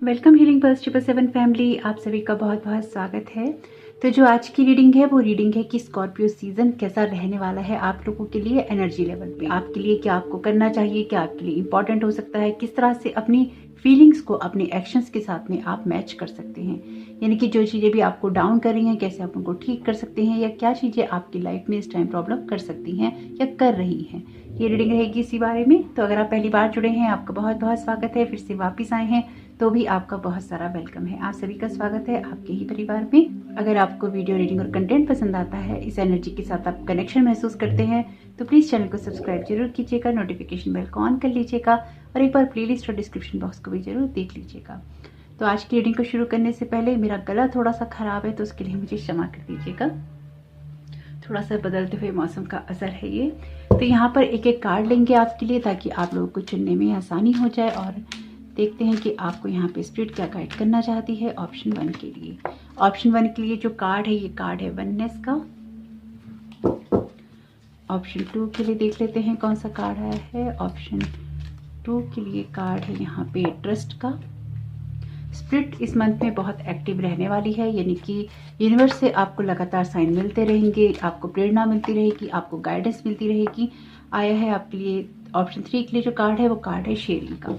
Welcome healing pulse 777 family, आप सभी का बहुत बहुत स्वागत है। तो जो आज की रीडिंग है वो रीडिंग है कि स्कॉर्पियो सीजन कैसा रहने वाला है आप लोगों के लिए एनर्जी लेवल पे। आपके लिए क्या आपको करना चाहिए, क्या आपके लिए इंपॉर्टेंट हो सकता है, किस तरह से अपनी फीलिंग्स को अपने एक्शंस के साथ में आप मैच कर सकते हैं। यानी कि जो चीज़ें भी आपको डाउन कर रही हैं कैसे आप उनको ठीक कर सकते हैं, या क्या चीज़ें आपकी लाइफ में इस टाइम प्रॉब्लम कर सकती हैं या कर रही हैं, ये रीडिंग रहेगी इसी बारे में। तो अगर आप पहली बार जुड़े हैं आपका बहुत बहुत स्वागत है, फिर से वापस आए हैं तो भी आपका बहुत सारा वेलकम है। आप सभी का स्वागत है आपके ही परिवार में। अगर आपको वीडियो रीडिंग और कंटेंट पसंद आता है, इस एनर्जी के साथ आप कनेक्शन महसूस करते हैं, तो प्लीज़ चैनल को सब्सक्राइब जरूर कीजिएगा, नोटिफिकेशन बेल को ऑन कर लीजिएगा और एक बार प्लेलिस्ट और डिस्क्रिप्शन बॉक्स को भी जरूर देख लीजिएगा। तो आज की रीडिंग को शुरू करने से पहले मेरा गला थोड़ा सा खराब है तो उसके लिए मुझे क्षमा कर दीजिएगा। थोड़ा सा बदलते हुए मौसम का असर है ये। तो यहाँ पर एक एक कार्ड लेंगे आपके लिए ताकि आप लोगों को चुनने में आसानी हो जाए, और देखते हैं कि आपको यहाँ पे स्पिरिट क्या गाइड करना चाहती है। ऑप्शन 1 के लिए, ऑप्शन 1 के लिए जो कार्ड है ये कार्ड है वननेस का। ऑप्शन 2 के लिए देख लेते हैं कौन सा कार्ड आया है। ऑप्शन 2 के लिए कार्ड है यहाँ पे ट्रस्ट का। स्पिरिट इस मंथ में बहुत एक्टिव रहने वाली है, यानी कि यूनिवर्स से आपको लगातार साइन मिलते रहेंगे, आपको प्रेरणा मिलती रहेगी, आपको गाइडेंस मिलती रहेगी। आया है आपके लिए ऑप्शन 3 के लिए जो कार्ड है वो कार्ड है शेयरिंग का।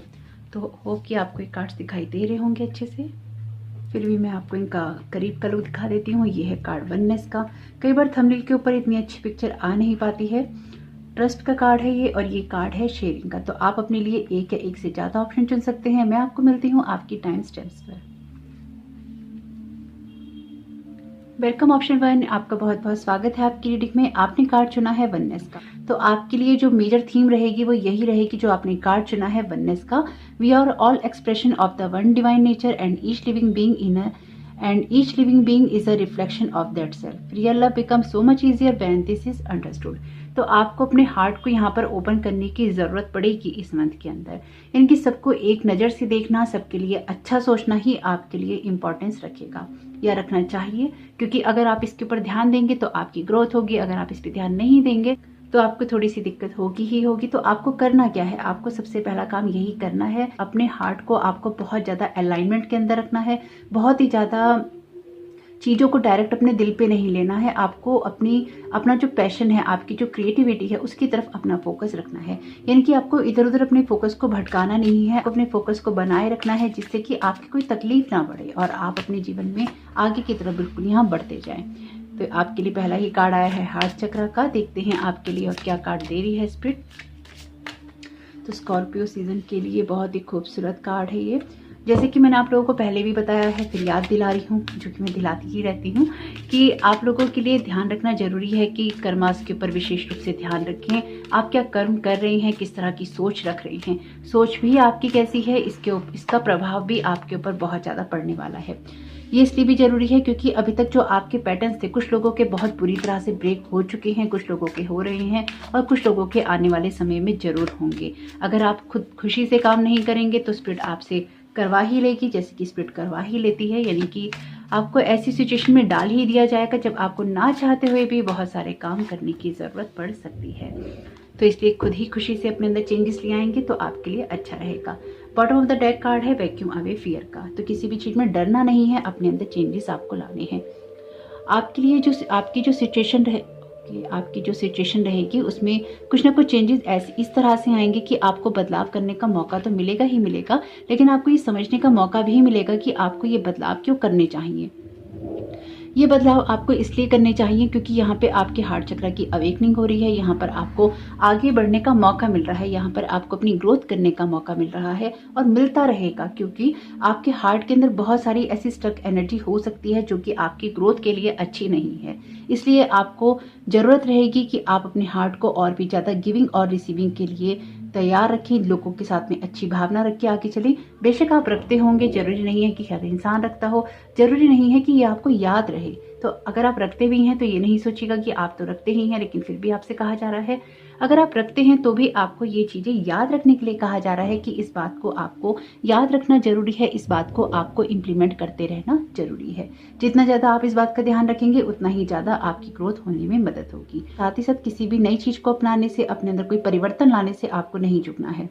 तो होप कि आपको ये कार्ड्स दिखाई दे रहे होंगे अच्छे से, फिर भी मैं आपको इनका करीब का लुक दिखा देती हूँ। ये है कार्ड वननेस का। कई बार थंबनेल के ऊपर इतनी अच्छी पिक्चर आ नहीं पाती है। ट्रस्ट का कार्ड है ये, और ये कार्ड है शेयरिंग का। तो आप अपने लिए एक या एक से ज़्यादा ऑप्शन चुन सकते हैं। मैं आपको मिलती हूँ आपकी टाइम स्टेप्स पर। वेलकम ऑप्शन 1, आपका बहुत बहुत स्वागत है आपकी रीडिंग में। आपने कार्ड चुना है वननेस का। तो आपके लिए जो मेजर थीम रहेगी वो यही रहेगी जो आपने कार्ड चुना है वननेस का। We are all expression of the one divine nature and each living being is a reflection of that self. Real love becomes so much easier when this is understood. तो आपको अपने heart को यहाँ पर open करने की ज़रूरत पड़ेगी इस मंथ के अंदर। इनकी सबको एक नज़र से देखना, सबके लिए अच्छा सोचना ही आपके लिए इम्पोर्टेंस रखेगा या रखना चाहिए, क्योंकि अगर आप इसके ऊपर ध्यान देंगे तो आपकी ग्रोथ होगी। अगर आप इस पर ध्यान नहीं देंगे तो आपको थोड़ी सी दिक्कत होगी ही होगी। तो आपको करना क्या है, आपको सबसे पहला काम यही करना है, अपने हार्ट को आपको बहुत ज़्यादा अलाइनमेंट के अंदर रखना है। बहुत ही ज़्यादा चीज़ों को डायरेक्ट अपने दिल पे नहीं लेना है। आपको अपना जो पैशन है, आपकी जो क्रिएटिविटी है, उसकी तरफ अपना फोकस रखना है। यानी कि आपको इधर उधर अपने फोकस को भटकाना नहीं है, अपने फोकस को बनाए रखना है, जिससे कि आपकी कोई तकलीफ ना बढ़े और आप अपने जीवन में आगे की तरफ बिल्कुल यहाँ बढ़ते जाएं। तो आपके लिए पहला ही कार्ड आया है हार्ट चक्र का। देखते हैं आपके लिए और क्या कार्ड दे रही है स्पिरिट। तो स्कॉर्पियो सीजन के लिए बहुत ही खूबसूरत कार्ड है ये। जैसे कि मैंने आप लोगों को पहले भी बताया है, फिर याद दिला रही हूँ, जो कि मैं दिलाती ही रहती हूँ, कि आप लोगों के लिए ध्यान रखना जरूरी है कि कर्मास के ऊपर विशेष रूप से ध्यान रखें। आप क्या कर्म कर रहे हैं, किस तरह की सोच रख रहे हैं, सोच भी आपकी कैसी है, इसका प्रभाव भी आपके ऊपर बहुत ज़्यादा पड़ने वाला है। ये इसलिए भी जरूरी है क्योंकि अभी तक जो आपके पैटर्न्स थे, कुछ लोगों के बहुत बुरी तरह से ब्रेक हो चुके हैं, कुछ लोगों के हो रहे हैं और कुछ लोगों के आने वाले समय में जरूर होंगे। अगर आप खुद खुशी से काम नहीं करेंगे तो स्पिरिट आपसे करवा ही लेगी, जैसे कि स्पिरिट करवा ही लेती है। यानी कि आपको ऐसी सिचुएशन में डाल ही दिया जाएगा जब आपको ना चाहते हुए भी बहुत सारे काम करने की ज़रूरत पड़ सकती है। तो इसलिए खुद ही खुशी से अपने अंदर चेंजेस ले आएंगे तो आपके लिए अच्छा रहेगा। Bottom of the deck card है वैक्यूम अवे फियर का। तो किसी भी चीज़ में डरना नहीं है, अपने अंदर चेंजेस आपको लाने हैं। आपके लिए जो आपकी जो सिचुएशन रहेगी उसमें कुछ ना कुछ चेंजेस इस तरह से आएंगे कि आपको बदलाव करने का मौका तो मिलेगा ही मिलेगा, लेकिन आपको ये समझने का मौका भी मिलेगा कि आपको ये बदलाव क्यों करने चाहिए। ये बदलाव आपको इसलिए करने चाहिए क्योंकि यहाँ पे आपके हार्ट चक्र की अवेकनिंग हो रही है। यहाँ पर आपको आगे बढ़ने का मौका मिल रहा है, यहाँ पर आपको अपनी ग्रोथ करने का मौका मिल रहा है और मिलता रहेगा, क्योंकि आपके हार्ट के अंदर बहुत सारी ऐसी स्टक एनर्जी हो सकती है जो कि आपकी ग्रोथ के लिए अच्छी नहीं है। इसलिए आपको ज़रूरत रहेगी कि आप अपने हार्ट को और भी ज़्यादा गिविंग और रिसीविंग के लिए तैयार रखें, लोगों के साथ में अच्छी भावना रख के आगे चलें। बेशक आप रखते होंगे, जरूरी नहीं है कि हर इंसान रखता हो, जरूरी नहीं है कि ये आपको याद रहे। तो अगर आप रखते भी हैं तो ये नहीं सोचिएगा कि आप तो रखते ही हैं, लेकिन फिर भी आपसे कहा जा रहा है अगर आप रखते हैं तो भी आपको ये चीज़ें याद रखने के लिए कहा जा रहा है कि इस बात को आपको याद रखना जरूरी है, इस बात को आपको इम्प्लीमेंट करते रहना जरूरी है। जितना ज़्यादा आप इस बात का ध्यान रखेंगे उतना ही ज़्यादा आपकी ग्रोथ होने में मदद होगी। साथ ही साथ किसी भी नई चीज़ को अपनाने से, अपने अंदर कोई परिवर्तन लाने से आपको नहीं झुकना है।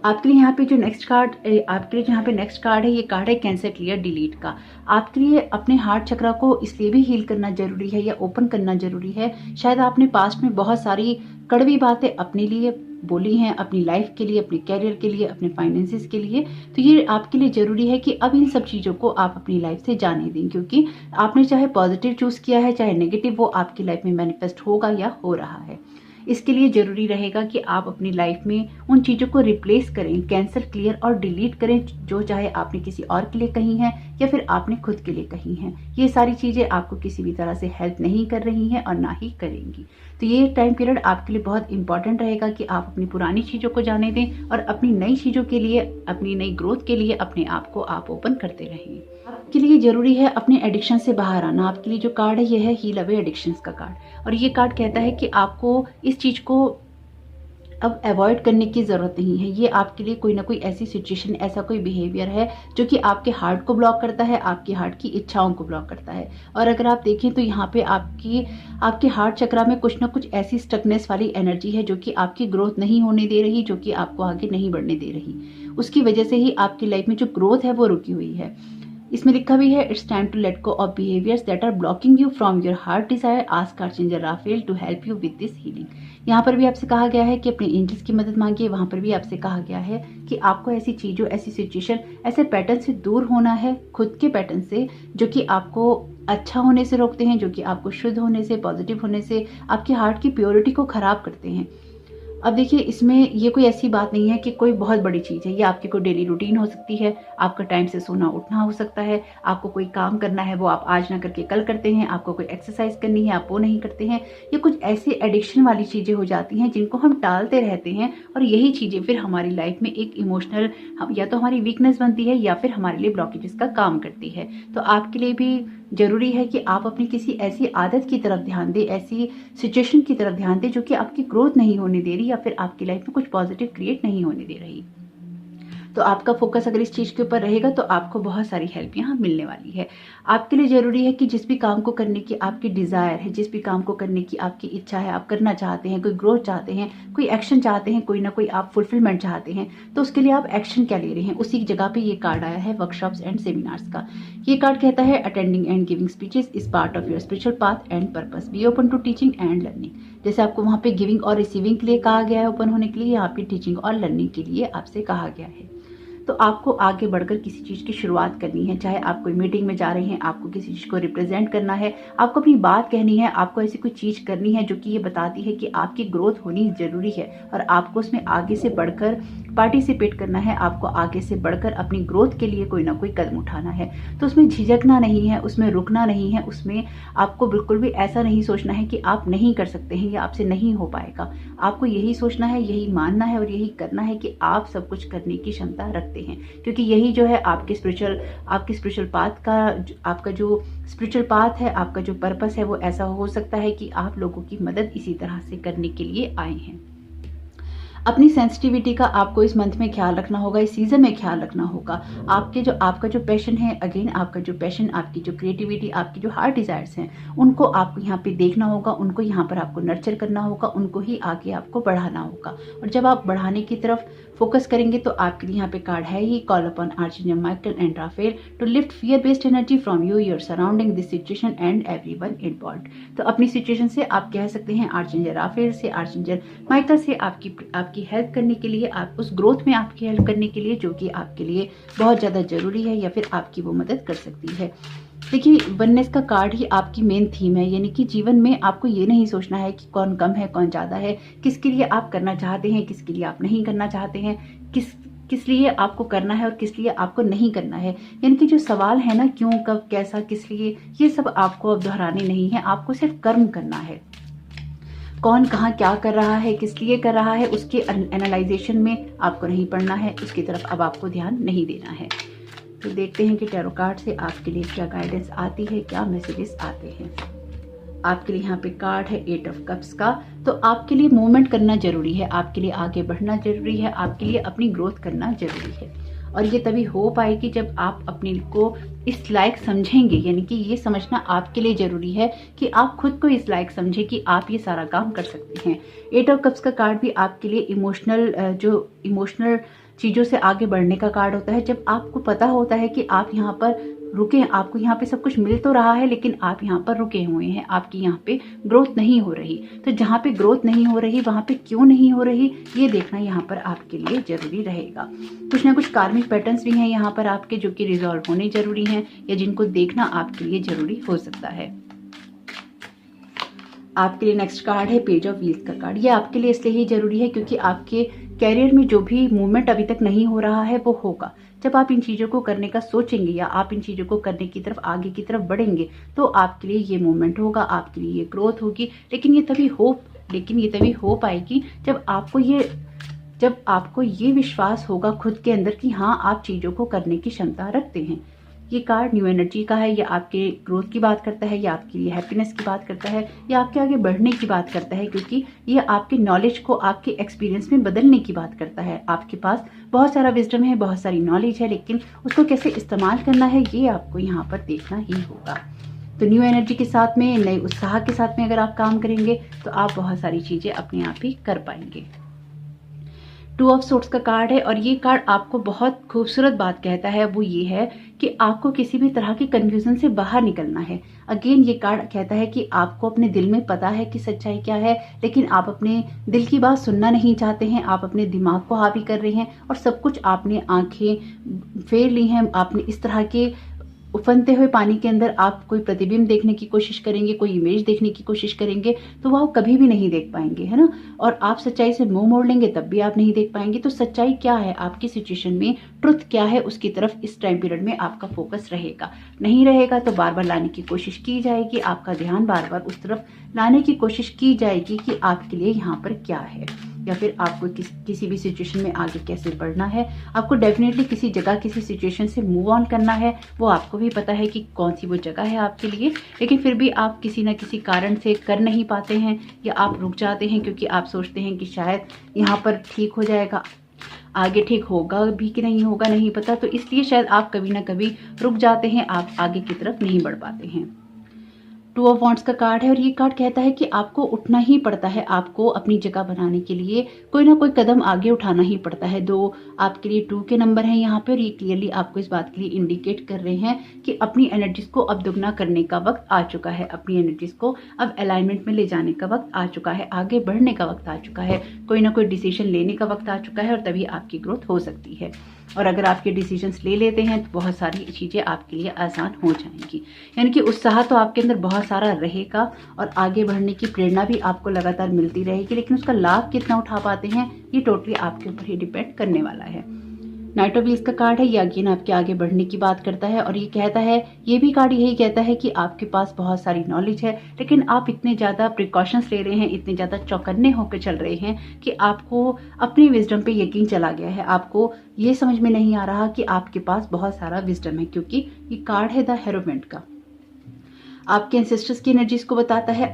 आपके लिए यहाँ पे जो नेक्स्ट कार्ड आपके लिए यहाँ पे नेक्स्ट कार्ड है, ये कार्ड है कैंसर क्लियर डिलीट का। आपके लिए अपने हार्ट चक्रा को इसलिए भी हील करना जरूरी है या ओपन करना जरूरी है, शायद आपने पास्ट में बहुत सारी कड़वी बातें अपने लिए बोली हैं, अपनी लाइफ के लिए, अपने कैरियर के लिए, अपने फाइनेंसिस के लिए। तो ये आपके लिए जरूरी है कि अब इन सब चीज़ों को आप अपनी लाइफ से जाने दें, क्योंकि आपने चाहे पॉजिटिव चूज किया है चाहे नेगेटिव, वो आपकी लाइफ में मैनिफेस्ट होगा या हो रहा है। इसके लिए जरूरी रहेगा कि आप अपनी लाइफ में उन चीज़ों को रिप्लेस करें, कैंसल क्लियर और डिलीट करें, जो चाहे आपने किसी और के लिए कही हैं या फिर आपने खुद के लिए कही हैं। ये सारी चीज़ें आपको किसी भी तरह से हेल्प नहीं कर रही हैं और ना ही करेंगी। तो ये टाइम पीरियड आपके लिए बहुत इंपॉर्टेंट रहेगा कि आप अपनी पुरानी चीज़ों को जाने दें और अपनी नई चीज़ों के लिए, अपनी नई ग्रोथ के लिए अपने आप को आप ओपन करते रहें। आपके लिए जरूरी है अपने एडिक्शन से बाहर आना। आपके लिए जो कार्ड है ये है हील अवे एडिक्शंस का कार्ड, और ये कार्ड कहता है कि आपको इस चीज़ को अब अवॉइड करने की ज़रूरत नहीं है। ये आपके लिए कोई ना कोई ऐसी सिचुएशन, ऐसा कोई बिहेवियर है जो कि आपके हार्ट को ब्लॉक करता है, आपके हार्ट की इच्छाओं को ब्लॉक करता है। और अगर आप देखें तो यहाँ पे आपके हार्ट चक्रा में कुछ ना कुछ ऐसी स्टकनेस वाली एनर्जी है जो कि आपकी ग्रोथ नहीं होने दे रही, जो कि आपको आगे नहीं बढ़ने दे रही। उसकी वजह से ही आपकी लाइफ में जो ग्रोथ है वो रुकी हुई है। इसमें लिखा भी है, it's time to let go of behaviours that are blocking you from your heart desire, ask archangel Raphael to help you with this healing. यहाँ पर भी आपसे कहा गया है कि अपने एंजल्स की मदद मांगिए। वहाँ पर भी आपसे कहा गया है कि आपको ऐसी चीज़ों, ऐसी सिचुएशन, ऐसे पैटर्न से दूर होना है, खुद के पैटर्न से जो कि आपको अच्छा होने से रोकते हैं, जो कि आपको शुद्ध होने से, पॉजिटिव होने से, आपके हार्ट की प्योरिटी को खराब करते हैं। अब देखिए, इसमें ये कोई ऐसी बात नहीं है कि कोई बहुत बड़ी चीज़ है। ये आपकी कोई डेली रूटीन हो सकती है, आपका टाइम से सोना उठना हो सकता है, आपको कोई काम करना है वो आप आज ना करके कल करते हैं, आपको कोई एक्सरसाइज करनी है आप वो नहीं करते हैं। ये कुछ ऐसी एडिक्शन वाली चीज़ें हो जाती हैं जिनको हम टालते रहते हैं, और यही चीज़ें फिर हमारी लाइफ में एक इमोशनल, या तो हमारी वीकनेस बनती है या फिर हमारे लिए ब्लॉकेजेस का काम करती है। तो आपके लिए भी जरूरी है कि आप अपनी किसी ऐसी आदत की तरफ ध्यान दें, ऐसी सिचुएशन की तरफ ध्यान दें जो कि आपकी ग्रोथ नहीं होने दे रही या फिर आपकी लाइफ में कुछ पॉजिटिव क्रिएट नहीं होने दे रही। तो आपका फोकस अगर इस चीज़ के ऊपर रहेगा तो आपको बहुत सारी हेल्प यहाँ मिलने वाली है। आपके लिए ज़रूरी है कि जिस भी काम को करने की आपकी डिज़ायर है, जिस भी काम को करने की आपकी इच्छा है, आप करना चाहते हैं, कोई ग्रोथ चाहते हैं, कोई एक्शन चाहते हैं, कोई ना कोई आप फुलफिलमेंट चाहते हैं, तो उसके लिए आप एक्शन क्या ले रहे हैं, उसी जगह पे ये कार्ड आया है वर्कशॉप्स एंड सेमिनार्स का। ये कार्ड कहता है, attending and giving speeches is part of your spiritual path and purpose, be open to teaching and learning. जैसे आपको वहाँ पे गिविंग और रिसीविंग के लिए कहा गया है ओपन होने के लिए, यहाँ पे टीचिंग और लर्निंग के लिए आपसे कहा गया है। तो आपको आगे बढ़कर किसी चीज़ की शुरुआत करनी है, चाहे आप कोई मीटिंग में जा रहे हैं, आपको किसी चीज़ को रिप्रेजेंट करना है, आपको अपनी बात कहनी है, आपको ऐसी कोई चीज़ करनी है जो कि ये बताती है कि आपकी ग्रोथ होनी ज़रूरी है और आपको उसमें आगे से बढ़कर पार्टिसिपेट करना है, आपको आगे से बढ़कर अपनी ग्रोथ के लिए कोई ना कोई कदम उठाना है। तो उसमें झिझकना नहीं है, उसमें रुकना नहीं है, उसमें आपको बिल्कुल भी ऐसा नहीं सोचना है कि आप नहीं कर सकते हैं या आपसे नहीं हो पाएगा। आपको यही सोचना है, यही मानना है और यही करना है कि आप सब कुछ करने की क्षमता रखते हैं, क्योंकि यही जो है आपके स्पिरिचुअल पाथ का, आपका जो स्पिरिचुअल पाथ है, आपका जो पर्पस है, वो ऐसा हो सकता है कि आप लोगों की मदद इसी तरह से करने के लिए आए हैं। अपनी सेंसिटिविटी का आपको इस मंथ में ख्याल रखना होगा, इस सीजन में ख्याल रखना होगा। आपका जो पैशन है, अगेन आपका जो पैशन, आपकी जो क्रिएटिविटी, आपकी जो हार्ट डिजायर्स हैं, उनको आपको यहाँ पे देखना होगा, उनको यहाँ पर आपको नर्चर करना होगा, उनको ही आगे आपको बढ़ाना होगा। और जब आप बढ़ाने की तरफ फोकस करेंगे तो आपके लिए यहाँ पे कार्ड है ही, call upon archangel Michael and Raphael to lift fear based energy from you, your surrounding, this situation and everyone involved. तो अपनी सिचुएशन से आप कह सकते हैं आर्चएंजल राफेल से, आर्चएंजल माइकल से आपकी हेल्प करने के लिए, आप उस ग्रोथ में आपकी हेल्प करने के लिए जो कि आपके लिए बहुत ज़्यादा जरूरी है, या फिर आपकी वो मदद कर सकती है। देखिए, वननेस का कार्ड ही आपकी मेन थीम है, यानी कि जीवन में आपको ये नहीं सोचना है कि कौन कम है कौन ज़्यादा है, किसके लिए आप करना चाहते हैं, किसके लिए आप नहीं करना चाहते हैं, किस लिए आपको करना है और किस लिए आपको नहीं करना है। यानी कि जो सवाल है ना, क्यों, कब, कैसा, किस लिए, ये सब आपको अब दोहराने नहीं है, आपको सिर्फ कर्म करना है। कौन कहाँ क्या कर रहा है, किस लिए कर रहा है, उसके एनालाइजेशन में आपको नहीं पड़ना है, उसकी तरफ अब आपको ध्यान नहीं देना है। तो देखते हैं कि टैरो कार्ड से आपके लिए क्या गाइडेंस आती है, क्या मैसेजेस आते हैं। आपके लिए यहाँ पे कार्ड है 8 ऑफ कप्स का। तो आपके लिए मूवमेंट करना जरूरी है, आपके लिए आगे बढ़ना जरूरी है, आपके लिए अपनी ग्रोथ करना जरूरी है। और ये तभी हो पाएगी जब आप अपने को इस लायक समझेंगे, यानी कि ये समझना आपके लिए जरूरी है कि आप खुद को इस लायक समझें कि आप ये सारा काम कर सकते हैं। 8 ऑफ कप्स का कार्ड भी आपके लिए इमोशनल चीज़ों से आगे बढ़ने का कार्ड होता है। जब आपको पता होता है कि आप यहाँ पर रुके, आपको यहाँ पे सब कुछ मिल तो रहा है लेकिन आप यहाँ पर रुके हुए हैं, आपकी यहाँ पे ग्रोथ नहीं हो रही। तो जहाँ पे ग्रोथ नहीं हो रही वहाँ पे क्यों नहीं हो रही, ये देखना यहाँ पर आपके लिए जरूरी रहेगा। कुछ ना कुछ कार्मिक पैटर्न्स भी हैं यहाँ पर आपके, जो कि रिजॉल्व होने जरूरी हैं या जिनको देखना आपके लिए जरूरी हो सकता है। आपके लिए नेक्स्ट कार्ड है पेज ऑफ व्हील्स का कार्ड। ये आपके लिए इसलिए ही जरूरी है क्योंकि आपके कैरियर में जो भी मूवमेंट अभी तक नहीं हो रहा है वो होगा। जब आप इन चीज़ों को करने का सोचेंगे या आप इन चीज़ों को करने की तरफ आगे की तरफ बढ़ेंगे तो आपके लिए ये मूवमेंट होगा, आपके लिए ये ग्रोथ होगी। लेकिन ये तभी हो पाएगी जब आपको ये विश्वास होगा खुद के अंदर कि हाँ, आप चीज़ों को करने की क्षमता रखते हैं। ये कार्ड न्यू एनर्जी का है, या आपके ग्रोथ की बात करता है, या आपके लिए हैप्पीनेस की बात करता है, या आपके आगे बढ़ने की बात करता है, क्योंकि ये आपके नॉलेज को आपके एक्सपीरियंस में बदलने की बात करता है। आपके पास बहुत सारा विजडम है, बहुत सारी नॉलेज है, लेकिन उसको कैसे इस्तेमाल करना है ये आपको यहाँ पर देखना ही होगा। तो न्यू एनर्जी के साथ में, नए उत्साह के साथ में अगर आप काम करेंगे तो आप बहुत सारी चीज़ें अपने आप ही कर पाएंगे। टू ऑफ सोर्ड्स का कार्ड है और ये कार्ड आपको बहुत खूबसूरत बात कहता है, वो ये है कि आपको किसी भी तरह की कंफ्यूजन से बाहर निकलना है। अगेन ये कार्ड कहता है कि आपको अपने दिल में पता है कि सच्चाई क्या है, लेकिन आप अपने दिल की बात सुनना नहीं चाहते हैं। आप अपने दिमाग को हावी कर रहे हैं और सब कुछ आपने आंखें फेर ली हैं। आपने इस तरह के उफनते हुए पानी के अंदर आप कोई प्रतिबिंब देखने की कोशिश करेंगे, कोई इमेज देखने की कोशिश करेंगे तो वो आप कभी भी नहीं देख पाएंगे, है ना। और आप सच्चाई से मुंह मोड़ लेंगे तब भी आप नहीं देख पाएंगे। तो सच्चाई क्या है आपकी सिचुएशन में, ट्रुथ क्या है, उसकी तरफ इस टाइम पीरियड में आपका फोकस रहेगा। नहीं रहेगा तो बार बार लाने की कोशिश की जाएगी, आपका ध्यान बार बार उस तरफ लाने की कोशिश की जाएगी कि आपके लिए यहाँ पर क्या है, या फिर आपको किसी भी सिचुएशन में आगे कैसे बढ़ना है। आपको डेफिनेटली किसी जगह, किसी सिचुएशन से मूव ऑन करना है। वो आपको भी पता है कि कौन सी वो जगह है आपके लिए, लेकिन फिर भी आप किसी न किसी कारण से कर नहीं पाते हैं, या आप रुक जाते हैं क्योंकि आप सोचते हैं कि शायद यहाँ पर ठीक हो जाएगा, आगे ठीक होगा भी कि नहीं होगा नहीं पता। तो इसलिए शायद आप कभी ना कभी रुक जाते हैं, आप आगे की तरफ नहीं बढ़ पाते हैं। टू ऑफ वॉन्ड्स का कार्ड है और ये कार्ड कहता है कि आपको उठना ही पड़ता है। आपको अपनी जगह बनाने के लिए कोई ना कोई कदम आगे उठाना ही पड़ता है। दो आपके लिए 2 के नंबर हैं यहाँ पे, और ये क्लियरली आपको इस बात के लिए इंडिकेट कर रहे हैं कि अपनी एनर्जीज को अब दुगना करने का वक्त आ चुका है। अपनी एनर्जीज को अब अलाइनमेंट में ले जाने का वक्त आ चुका है, आगे बढ़ने का वक्त आ चुका है, कोई ना कोई डिसीजन लेने का वक्त आ चुका है, और तभी आपकी ग्रोथ हो सकती है। और अगर आपके डिसीजंस ले लेते हैं तो बहुत सारी चीज़ें आपके लिए आसान हो जाएंगी। यानी कि उत्साह तो आपके अंदर बहुत सारा रहेगा और आगे बढ़ने की प्रेरणा भी आपको लगातार मिलती रहेगी, लेकिन उसका लाभ कितना उठा पाते हैं ये टोटली आपके ऊपर ही डिपेंड करने वाला है। नाइट ऑफ व्हील्स का कार्ड है, ये अगेन आपके आगे बढ़ने की बात करता है, और ये कहता है, ये भी कार्ड यही कहता है कि आपके पास बहुत सारी नॉलेज है, लेकिन आप इतने ज़्यादा प्रिकॉशंस ले रहे हैं, इतने ज़्यादा चौकन्ने होकर चल रहे हैं कि आपको अपनी विजडम पे यकीन चला गया है। आपको ये समझ में नहीं आ रहा कि आपके पास बहुत सारा विजडम है, क्योंकि ये कार्ड है द हेरोमेंट का। आपके एंसेस्टर्स की एनर्जीज को बताता है।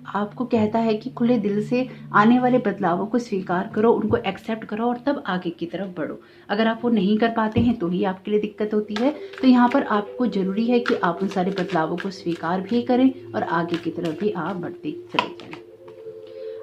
आपको कहता है कि खुले दिल से आने वाले बदलावों को स्वीकार करो, उनको एक्सेप्ट करो और तब आगे की तरफ बढ़ो। अगर आप वो नहीं कर पाते हैं तो ही आपके लिए दिक्कत होती है। तो यहाँ पर आपको जरूरी है कि आप उन सारे बदलावों को स्वीकार भी करें और आगे की तरफ भी आप बढ़ते चले जाएं।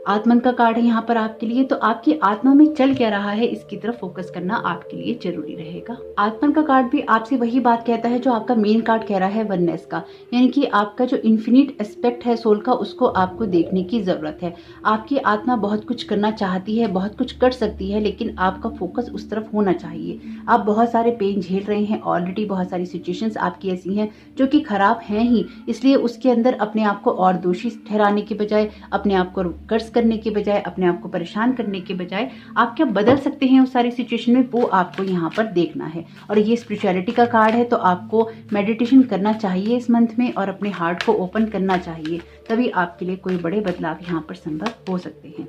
आत्मन का कार्ड है यहाँ पर आपके लिए, तो आपकी आत्मा में चल क्या रहा है इसकी तरफ फोकस करना आपके लिए जरूरी रहेगा। आत्मन का कार्ड भी आपसे वही बात कहता है जो आपका मेन कार्ड कह रहा है, वननेस का, यानी कि आपका जो इन्फिनिट एस्पेक्ट है सोल का, उसको आपको देखने की जरूरत है। आपकी आत्मा बहुत कुछ करना चाहती है, बहुत कुछ कर सकती है, लेकिन आपका फोकस उस तरफ होना चाहिए। आप बहुत सारे पेन झेल रहे हैं ऑलरेडी, बहुत सारी सिचुएशंस आपकी ऐसी हैं जो कि खराब हैं ही, इसलिए उसके अंदर अपने आप को और दोषी ठहराने के बजाय, अपने आप को कर्ज करने के बजाय, अपने आप को परेशान करने के बजाय आप क्या बदल सकते हैं उस सारी सिचुएशन में, वो आपको यहाँ पर देखना है। और ये स्पिरिचुअलिटी का कार्ड है, तो आपको मेडिटेशन करना चाहिए इस मंथ में और अपने हार्ट को ओपन करना चाहिए, तभी आपके लिए कोई बड़े बदलाव यहाँ पर संभव हो सकते हैं।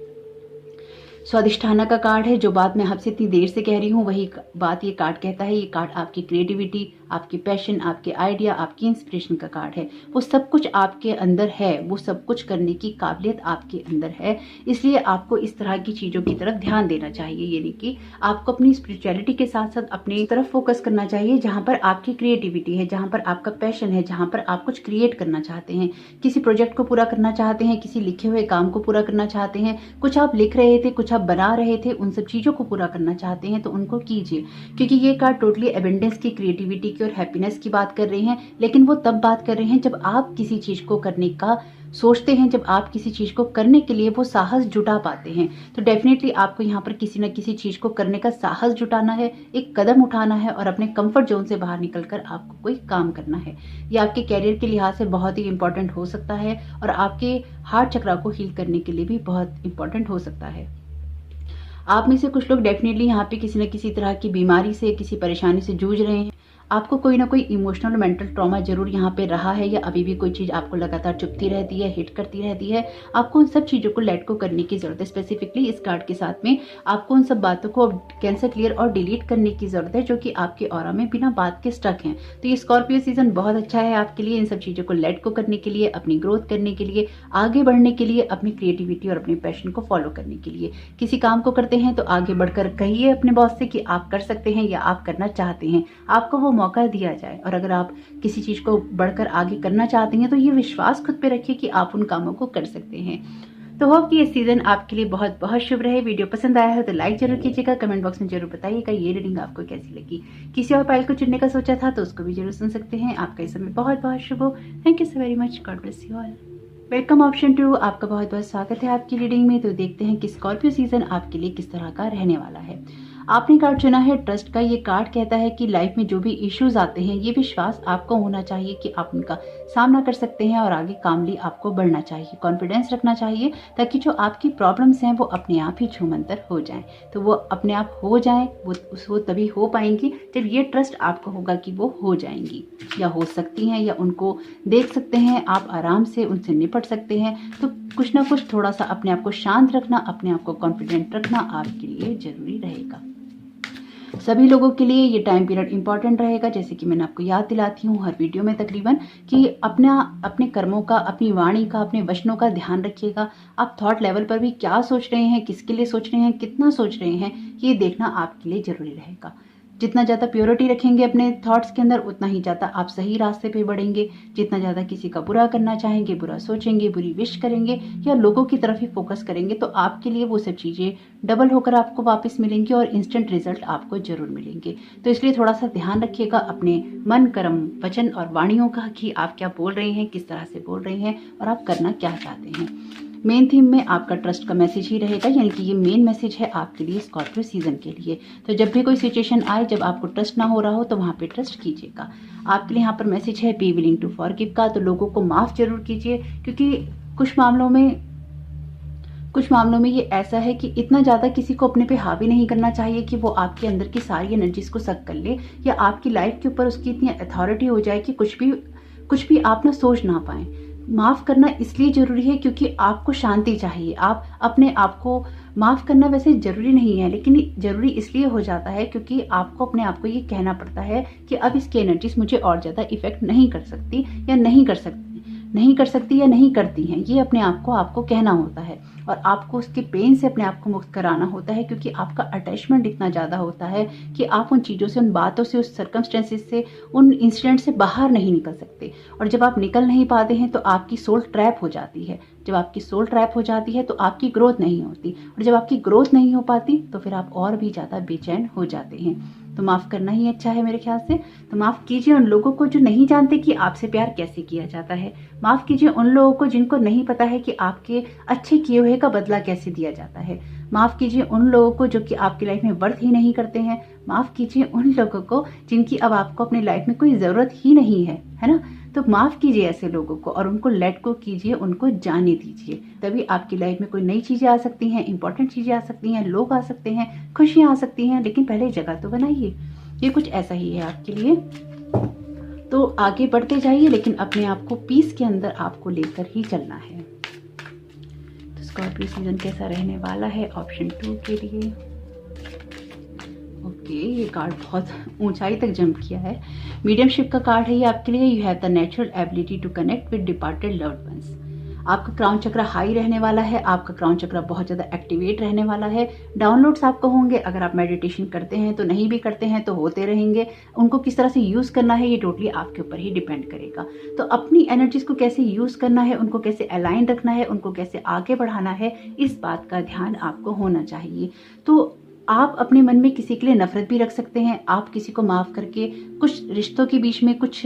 स्वादिष्ठाना का कार्ड है, जो बात मैं आपसे इतनी देर से कह रही हूँ वही बात ये कार्ड कहता है। ये कार्ड आपकी क्रिएटिविटी, आपके पैशन, आपके आइडिया, आपकी इंस्पिरेशन का कार्ड है। वो सब कुछ आपके अंदर है, वो सब कुछ करने की काबिलियत आपके अंदर है। इसलिए आपको इस तरह की चीज़ों की तरफ ध्यान देना चाहिए, यानी कि आपको अपनी स्पिरिचुअलिटी के साथ साथ अपनी तरफ फोकस करना चाहिए, जहाँ पर आपकी क्रिएटिविटी है, जहाँ पर आपका पैशन है, जहाँ पर आप कुछ क्रिएट करना चाहते हैं, किसी प्रोजेक्ट को पूरा करना चाहते हैं, किसी लिखे हुए काम को पूरा करना चाहते हैं, कुछ आप लिख रहे थे, कुछ आप बना रहे थे, उन सब चीज़ों को पूरा करना चाहते हैं तो उनको कीजिए। क्योंकि ये कार्ड टोटली एबेंडेंस की, क्रिएटिविटी की और हैप्पीनेस की बात कर रहे हैं, लेकिन वो तब बात कर रहे हैं जब आप किसी चीज़ को करने का सोचते हैं, जब आप किसी चीज़ को करने के लिए वो साहस जुटा पाते हैं। तो डेफिनेटली आपको यहाँ पर किसी न किसी चीज़ को करने का साहस जुटाना है, एक कदम उठाना है और अपने कंफर्ट जोन से बाहर निकलकर आपको कोई काम करना है। ये आपके कैरियर के लिहाज से बहुत ही इंपॉर्टेंट हो सकता है और आपके हार्ट चक्रा को हील करने के लिए भी बहुत इंपॉर्टेंट हो सकता है। आप में से कुछ लोग डेफिनेटली यहाँ पे किसी न किसी तरह की बीमारी से, किसी परेशानी से जूझ रहे हैं। आपको कोई ना कोई इमोशनल मेंटल ट्रॉमा जरूर यहाँ पे रहा है, या अभी भी कोई चीज़ आपको लगातार चुभती रहती है, हिट करती रहती है। आपको उन सब चीज़ों को लेट को करने की ज़रूरत है। स्पेसिफिकली इस कार्ड के साथ में आपको उन सब बातों को कैंसिल, क्लियर और डिलीट करने की ज़रूरत है जो कि आपके ऑरा में बिना बात के स्टक हैं। तो ये स्कॉर्पियो सीजन बहुत अच्छा है आपके लिए, इन सब चीज़ों को लेट को करने के लिए, अपनी ग्रोथ करने के लिए, आगे बढ़ने के लिए, अपनी क्रिएटिविटी और अपने पैशन को फॉलो करने के लिए। किसी काम को करते हैं तो आगे बढ़कर कहिए अपने बॉस से कि आप कर सकते हैं या आप करना चाहते हैं, आपको वो मौका दिया जाए। और अगर आप किसी चीज़ को बढ़कर आगे करना चाहते हैं तो ये विश्वास खुद पे रखिए कि आप उन कामों को कर सकते हैं। तो होप कि ये सीजन आपके लिए बहुत बहुत शुभ रहे। वीडियो पसंद आया है तो लाइक जरूर कीजिएगा, कमेंट बॉक्स में जरूर बताइएगा ये रीडिंग आपको कैसी लगी। किसी और पाइल को चुनने का सोचा था तो उसको भी जरूर सुन सकते हैं। आपका इस समय बहुत बहुत शुभ हो। Thank you so very much. God bless you all. Welcome option 2, आपका बहुत बहुत स्वागत है आपकी रीडिंग में। तो देखते हैं कि स्कॉर्पियो सीजन आपके लिए किस तरह का रहने वाला है। आपने कार्ड चुना है ट्रस्ट का। ये कार्ड कहता है कि लाइफ में जो भी इश्यूज आते हैं, ये विश्वास आपको होना चाहिए कि आप उनका सामना कर सकते हैं और आगे कामली आपको बढ़ना चाहिए, कॉन्फिडेंस रखना चाहिए, ताकि जो आपकी प्रॉब्लम्स हैं वो अपने आप ही छूमंतर हो जाएं। तो वो अपने आप हो जाएं, वो तभी हो पाएंगी जब ये ट्रस्ट आपको होगा कि वो हो जाएंगी या हो सकती हैं, या उनको देख सकते हैं, आप आराम से उनसे निपट सकते हैं। तो कुछ ना कुछ थोड़ा सा अपने आप को शांत रखना, अपने आप को कॉन्फिडेंट रखना आपके लिए जरूरी रहेगा। सभी लोगों के लिए ये टाइम पीरियड इंपॉर्टेंट रहेगा। जैसे कि मैंने आपको याद दिलाती हूँ हर वीडियो में तकरीबन, कि अपने कर्मों का, अपनी वाणी का, अपने वचनों का ध्यान रखिएगा। आप थॉट लेवल पर भी क्या सोच रहे हैं, किसके लिए सोच रहे हैं, कितना सोच रहे हैं, ये देखना आपके लिए जरूरी रहेगा। जितना ज़्यादा प्योरिटी रखेंगे अपने थॉट्स के अंदर, उतना ही ज़्यादा आप सही रास्ते पे बढ़ेंगे। जितना ज़्यादा किसी का बुरा करना चाहेंगे, बुरा सोचेंगे, बुरी विश करेंगे या लोगों की तरफ ही फोकस करेंगे, तो आपके लिए वो सब चीज़ें डबल होकर आपको वापस मिलेंगी और इंस्टेंट रिजल्ट आपको जरूर मिलेंगे। तो इसलिए थोड़ा सा ध्यान रखिएगा अपने मन, कर्म, वचन और वाणियों का, कि आप क्या बोल रहे हैं, किस तरह से बोल रहे हैं और आप करना क्या चाहते हैं। मेन थीम में आपका ट्रस्ट का मैसेज ही रहेगा, यानी कि ये मेन मैसेज है आपके लिए स्कॉर्पियो सीजन के लिए। तो जब भी कोई सिचुएशन आए, जब आपको ट्रस्ट ना हो रहा हो, तो वहाँ पे ट्रस्ट कीजिएगा। आपके लिए यहाँ पर मैसेज है बी विलिंग टू फॉरगिव का। तो लोगों को माफ़ जरूर कीजिए, क्योंकि कुछ मामलों में ये ऐसा है कि इतना ज़्यादा किसी को अपने पे हावी नहीं करना चाहिए कि वो आपके अंदर की सारी एनर्जीज को सक कर ले, या आपकी लाइफ के ऊपर उसकी इतनी अथॉरिटी हो जाए कि कुछ भी आप ना सोच ना पाएं। माफ़ करना इसलिए ज़रूरी है क्योंकि आपको शांति चाहिए। आप अपने आप को माफ़ करना वैसे ज़रूरी नहीं है, लेकिन ज़रूरी इसलिए हो जाता है क्योंकि आपको अपने आप को ये कहना पड़ता है कि अब इसकी एनर्जीज मुझे और ज़्यादा इफेक्ट नहीं कर सकती या नहीं कर करती हैं। ये अपने आप को आपको कहना होता है और आपको उसके पेन से अपने आप को मुक्त कराना होता है, क्योंकि आपका अटैचमेंट इतना ज़्यादा होता है कि आप उन चीज़ों से, उन बातों से, उस सर्कमस्टेंसेस से, उन इंसिडेंट से बाहर नहीं निकल सकते। और जब आप निकल नहीं पाते हैं तो आपकी सोल ट्रैप हो जाती है। जब आपकी सोल ट्रैप हो जाती है तो आपकी ग्रोथ नहीं होती, और जब आपकी ग्रोथ नहीं हो पाती तो फिर आप और भी ज़्यादा बेचैन हो जाते हैं। तो माफ़ करना ही अच्छा है मेरे ख्याल से। तो माफ़ कीजिए उन लोगों को जो नहीं जानते कि आपसे प्यार कैसे किया जाता है। माफ़ कीजिए उन लोगों को जिनको नहीं पता है कि आपके अच्छे किए हुए का बदला कैसे दिया जाता है। माफ़ कीजिए उन लोगों को जो कि आपकी लाइफ में वर्थ ही नहीं करते हैं। माफ़ कीजिए उन लोगों को जिनकी अब आपको अपनी लाइफ में कोई ज़रूरत ही नहीं है ना। तो माफ़ कीजिए ऐसे लोगों को और उनको लेट को कीजिए, उनको जाने दीजिए। तभी आपकी लाइफ में कोई नई चीज़ें आ सकती हैं, इंपॉर्टेंट चीज़ें आ सकती हैं, लोग आ सकते हैं, खुशियाँ आ सकती हैं, लेकिन पहले जगह तो बनाइए। ये कुछ ऐसा ही है आपके लिए। तो आगे बढ़ते जाइए, लेकिन अपने आप को पीस के अंदर आपको लेकर ही चलना है। तो स्कॉर्पियो सीजन कैसा रहने वाला है ऑप्शन 2 के लिए। ओके, ये कार्ड बहुत ऊंचाई तक जंप किया है। मीडियमशिप का कार्ड है ये आपके लिए। You have the natural ability to connect with departed loved ones. आपका क्राउन चक्र हाई रहने वाला है, आपका क्राउन चक्र बहुत ज़्यादा एक्टिवेट रहने वाला है। डाउनलोड्स आपको होंगे, अगर आप मेडिटेशन करते हैं तो, नहीं भी करते हैं तो होते रहेंगे। उनको किस तरह से यूज़ करना है ये टोटली आपके ऊपर ही डिपेंड करेगा। तो अपनी एनर्जीज को कैसे यूज़ करना है, उनको कैसे अलाइन रखना है, उनको कैसे आगे बढ़ाना है, इस बात का ध्यान आपको होना चाहिए। तो आप अपने मन में किसी के लिए नफरत भी रख सकते हैं। आप किसी को माफ़ करके कुछ रिश्तों के बीच में, कुछ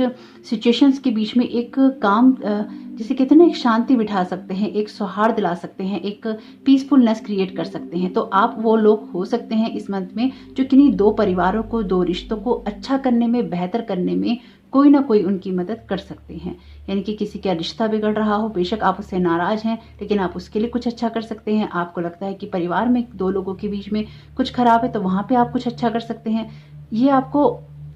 सिचुएशंस के बीच में एक काम, जिसे कहते हैं ना, एक शांति बिठा सकते हैं, एक सौहार्द ला सकते हैं, एक पीसफुलनेस क्रिएट कर सकते हैं। तो आप वो लोग हो सकते हैं इस मंथ में जो किन्हीं दो परिवारों को, दो रिश्तों को अच्छा करने में, बेहतर करने में कोई ना कोई उनकी मदद कर सकते हैं। यानी कि किसी का रिश्ता बिगड़ रहा हो, बेशक आप उससे नाराज हैं, लेकिन आप उसके लिए कुछ अच्छा कर सकते हैं। आपको लगता है कि परिवार में दो लोगों के बीच में कुछ खराब है, तो वहां पे आप कुछ अच्छा कर सकते हैं। ये आपको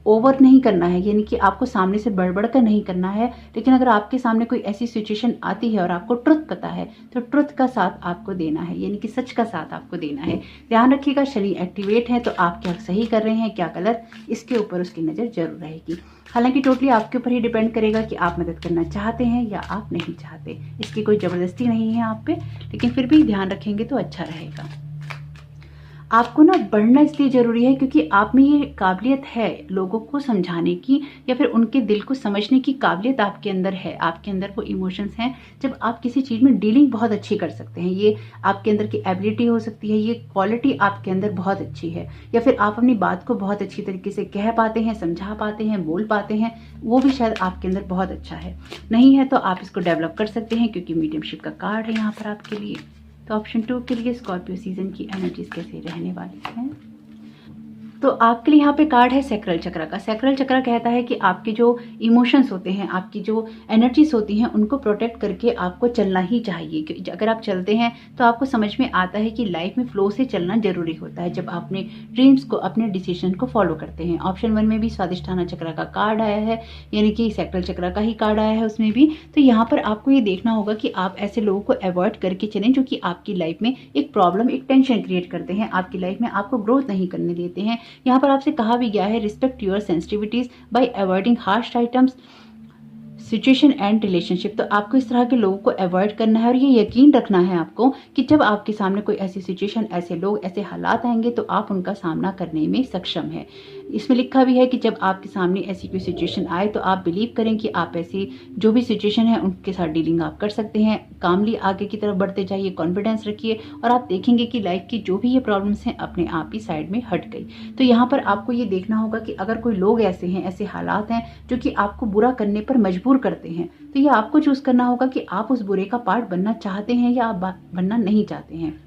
ओवर नहीं करना है, यानी कि आपको सामने से बढ़ कर नहीं करना है। लेकिन अगर आपके सामने कोई ऐसी सिचुएशन आती है और आपको ट्रुथ पता है, तो ट्रुथ का साथ आपको देना है, यानी कि सच का साथ आपको देना है। ध्यान रखिएगा, शनि एक्टिवेट है, तो आप क्या सही कर रहे हैं, क्या गलत, इसके ऊपर उसकी नज़र जरूर रहेगी। हालांकि टोटली आपके ऊपर ही डिपेंड करेगा कि आप मदद करना चाहते हैं या आप नहीं चाहते। इसकी कोई ज़बरदस्ती नहीं है आप पे, लेकिन फिर भी ध्यान रखेंगे तो अच्छा रहेगा। आपको ना बढ़ना इसलिए ज़रूरी है क्योंकि आप में ये काबिलियत है लोगों को समझाने की, या फिर उनके दिल को समझने की काबिलियत आपके अंदर है। आपके अंदर वो इमोशंस हैं, जब आप किसी चीज़ में डीलिंग बहुत अच्छी कर सकते हैं। ये आपके अंदर की एबिलिटी हो सकती है, ये क्वालिटी आपके अंदर बहुत अच्छी है। या फिर आप अपनी बात को बहुत अच्छी तरीके से कह पाते हैं, समझा पाते हैं, बोल पाते हैं, वो भी शायद आपके अंदर बहुत अच्छा है। नहीं है तो आप इसको डेवलप कर सकते हैं, क्योंकि मीडियमशिप का कार्ड है यहाँ पर आपके लिए। तो ऑप्शन 2 के लिए स्कॉर्पियो सीजन की एनर्जीज कैसे रहने वाली हैं। तो आपके लिए यहाँ पे कार्ड है सैक्रल चक्र का। सैक्रल चक्र कहता है कि आपके जो इमोशंस होते हैं, आपकी जो एनर्जीज होती हैं, उनको प्रोटेक्ट करके आपको चलना ही चाहिए। क्योंकि अगर आप चलते हैं तो आपको समझ में आता है कि लाइफ में फ्लो से चलना जरूरी होता है, जब आप अपने ड्रीम्स को, अपने डिसीजन को फॉलो करते हैं। ऑप्शन 1 में भी स्वादिष्ठाना चक्र का कार्ड आया है, यानी कि सैक्रल चक्र का ही कार्ड आया है उसमें भी। तो यहाँ पर आपको ये देखना होगा कि आप ऐसे लोगों को अवॉइड करके चलें जो कि आपकी लाइफ में एक प्रॉब्लम, एक टेंशन क्रिएट करते हैं, आपकी लाइफ में आपको ग्रोथ नहीं करने देते हैं। यहाँ पर आपसे कहा भी गया है, respect your sensitivities bye avoiding harsh items, situation and relationship. तो आपको इस तरह के लोगों को अवॉइड करना है, और ये यकीन रखना है आपको कि जब आपके सामने कोई ऐसी सिचुएशन, ऐसे लोग, ऐसे हालात आएंगे तो आप उनका सामना करने में सक्षम है। इसमें लिखा भी है कि जब आपके सामने ऐसी कोई सिचुएशन आए तो आप बिलीव करें कि आप ऐसी जो भी सिचुएशन है उनके साथ डीलिंग आप कर सकते हैं। कामली आगे की तरफ बढ़ते जाइए, कॉन्फिडेंस रखिए, और आप देखेंगे कि लाइफ की जो भी ये प्रॉब्लम्स हैं अपने आप ही साइड में हट गई। तो यहाँ पर आपको ये देखना होगा कि अगर कोई लोग ऐसे हैं, ऐसे हालात हैं जो कि आपको बुरा करने पर मजबूर करते हैं, तो ये आपको चूज करना होगा कि आप उस बुरे का पार्ट बनना चाहते हैं या आप बनना नहीं चाहते हैं।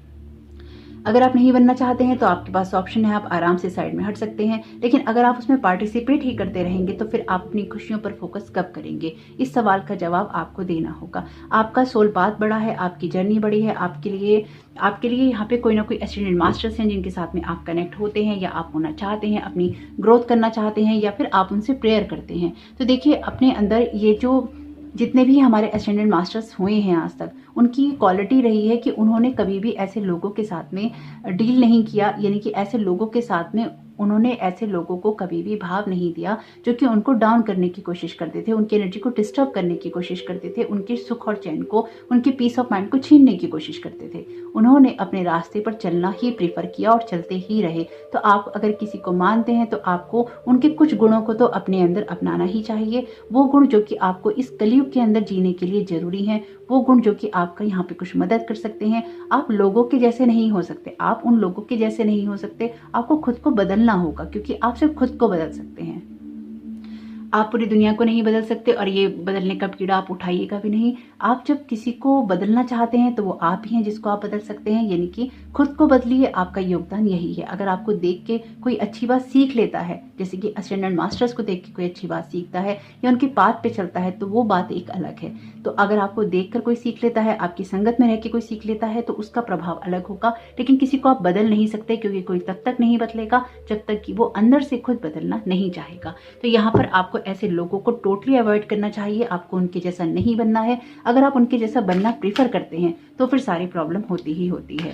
अगर आप नहीं बनना चाहते हैं तो आपके पास ऑप्शन है, आप आराम से साइड में हट सकते हैं। लेकिन अगर आप उसमें पार्टिसिपेट ही करते रहेंगे तो फिर आप अपनी खुशियों पर फोकस कब करेंगे, इस सवाल का जवाब आपको देना होगा। आपका सोल पाथ बड़ा है, आपकी जर्नी बड़ी है। आपके लिए यहाँ पे कोई ना कोई एस्टेंडेड मास्टर्स हैं जिनके साथ में आप कनेक्ट होते हैं, या आप होना चाहते हैं, अपनी ग्रोथ करना चाहते हैं, या फिर आप उनसे प्रेयर करते हैं। तो देखिए, अपने अंदर ये जो जितने भी हमारे एस्टेंडेड मास्टर्स हुए हैं आज तक, उनकी क्वालिटी रही है कि उन्होंने कभी भी ऐसे लोगों के साथ में डील नहीं किया, यानी कि ऐसे लोगों के साथ में उन्होंने ऐसे लोगों को कभी भी भाव नहीं दिया जो कि उनको डाउन करने की कोशिश करते थे, उनकी एनर्जी को डिस्टर्ब करने की कोशिश करते थे, उनके सुख और चैन को, उनकी पीस ऑफ माइंड को छीनने की कोशिश करते थे। उन्होंने अपने रास्ते पर चलना ही प्रीफर किया और चलते ही रहे। तो आप अगर किसी को मानते हैं तो आपको उनके कुछ गुणों को तो अपने अंदर अपनाना ही चाहिए। वो गुण जो कि आपको इस कलयुग के अंदर जीने के लिए जरूरी हैं, वो गुण जो कि आपका यहाँ पे कुछ मदद कर सकते हैं। आप लोगों के जैसे नहीं हो सकते, आप उन लोगों के जैसे नहीं हो सकते। आपको खुद को बदलना होगा, क्योंकि आप सिर्फ खुद को बदल सकते हैं, आप पूरी दुनिया को नहीं बदल सकते। और ये बदलने का कीड़ा आप उठाइएगा भी नहीं। आप जब किसी को बदलना चाहते हैं तो वो आप ही हैं जिसको आप बदल सकते हैं, यानी कि खुद को बदलिए। आपका योगदान यही है। अगर आपको देख के कोई अच्छी बात सीख लेता है, जैसे कि असिस्टेंट मास्टर्स को देख के कोई अच्छी बात सीखता है या उनके पाथ पे चलता है, तो वो बात एक अलग है। तो अगर आपको देखकर कोई सीख लेता है, आपकी संगत में रह के कोई सीख लेता है, तो उसका प्रभाव अलग होगा। लेकिन किसी को आप बदल नहीं सकते, क्योंकि कोई तब तक नहीं बदलेगा जब तक कि वो अंदर से खुद बदलना नहीं चाहेगा। तो यहाँ पर आपको ऐसे लोगों को टोटली अवॉइड करना चाहिए। आपको उनके जैसा नहीं बनना है। अगर आप उनके जैसा बनना प्रीफर करते हैं तो फिर सारी प्रॉब्लम होती ही होती है।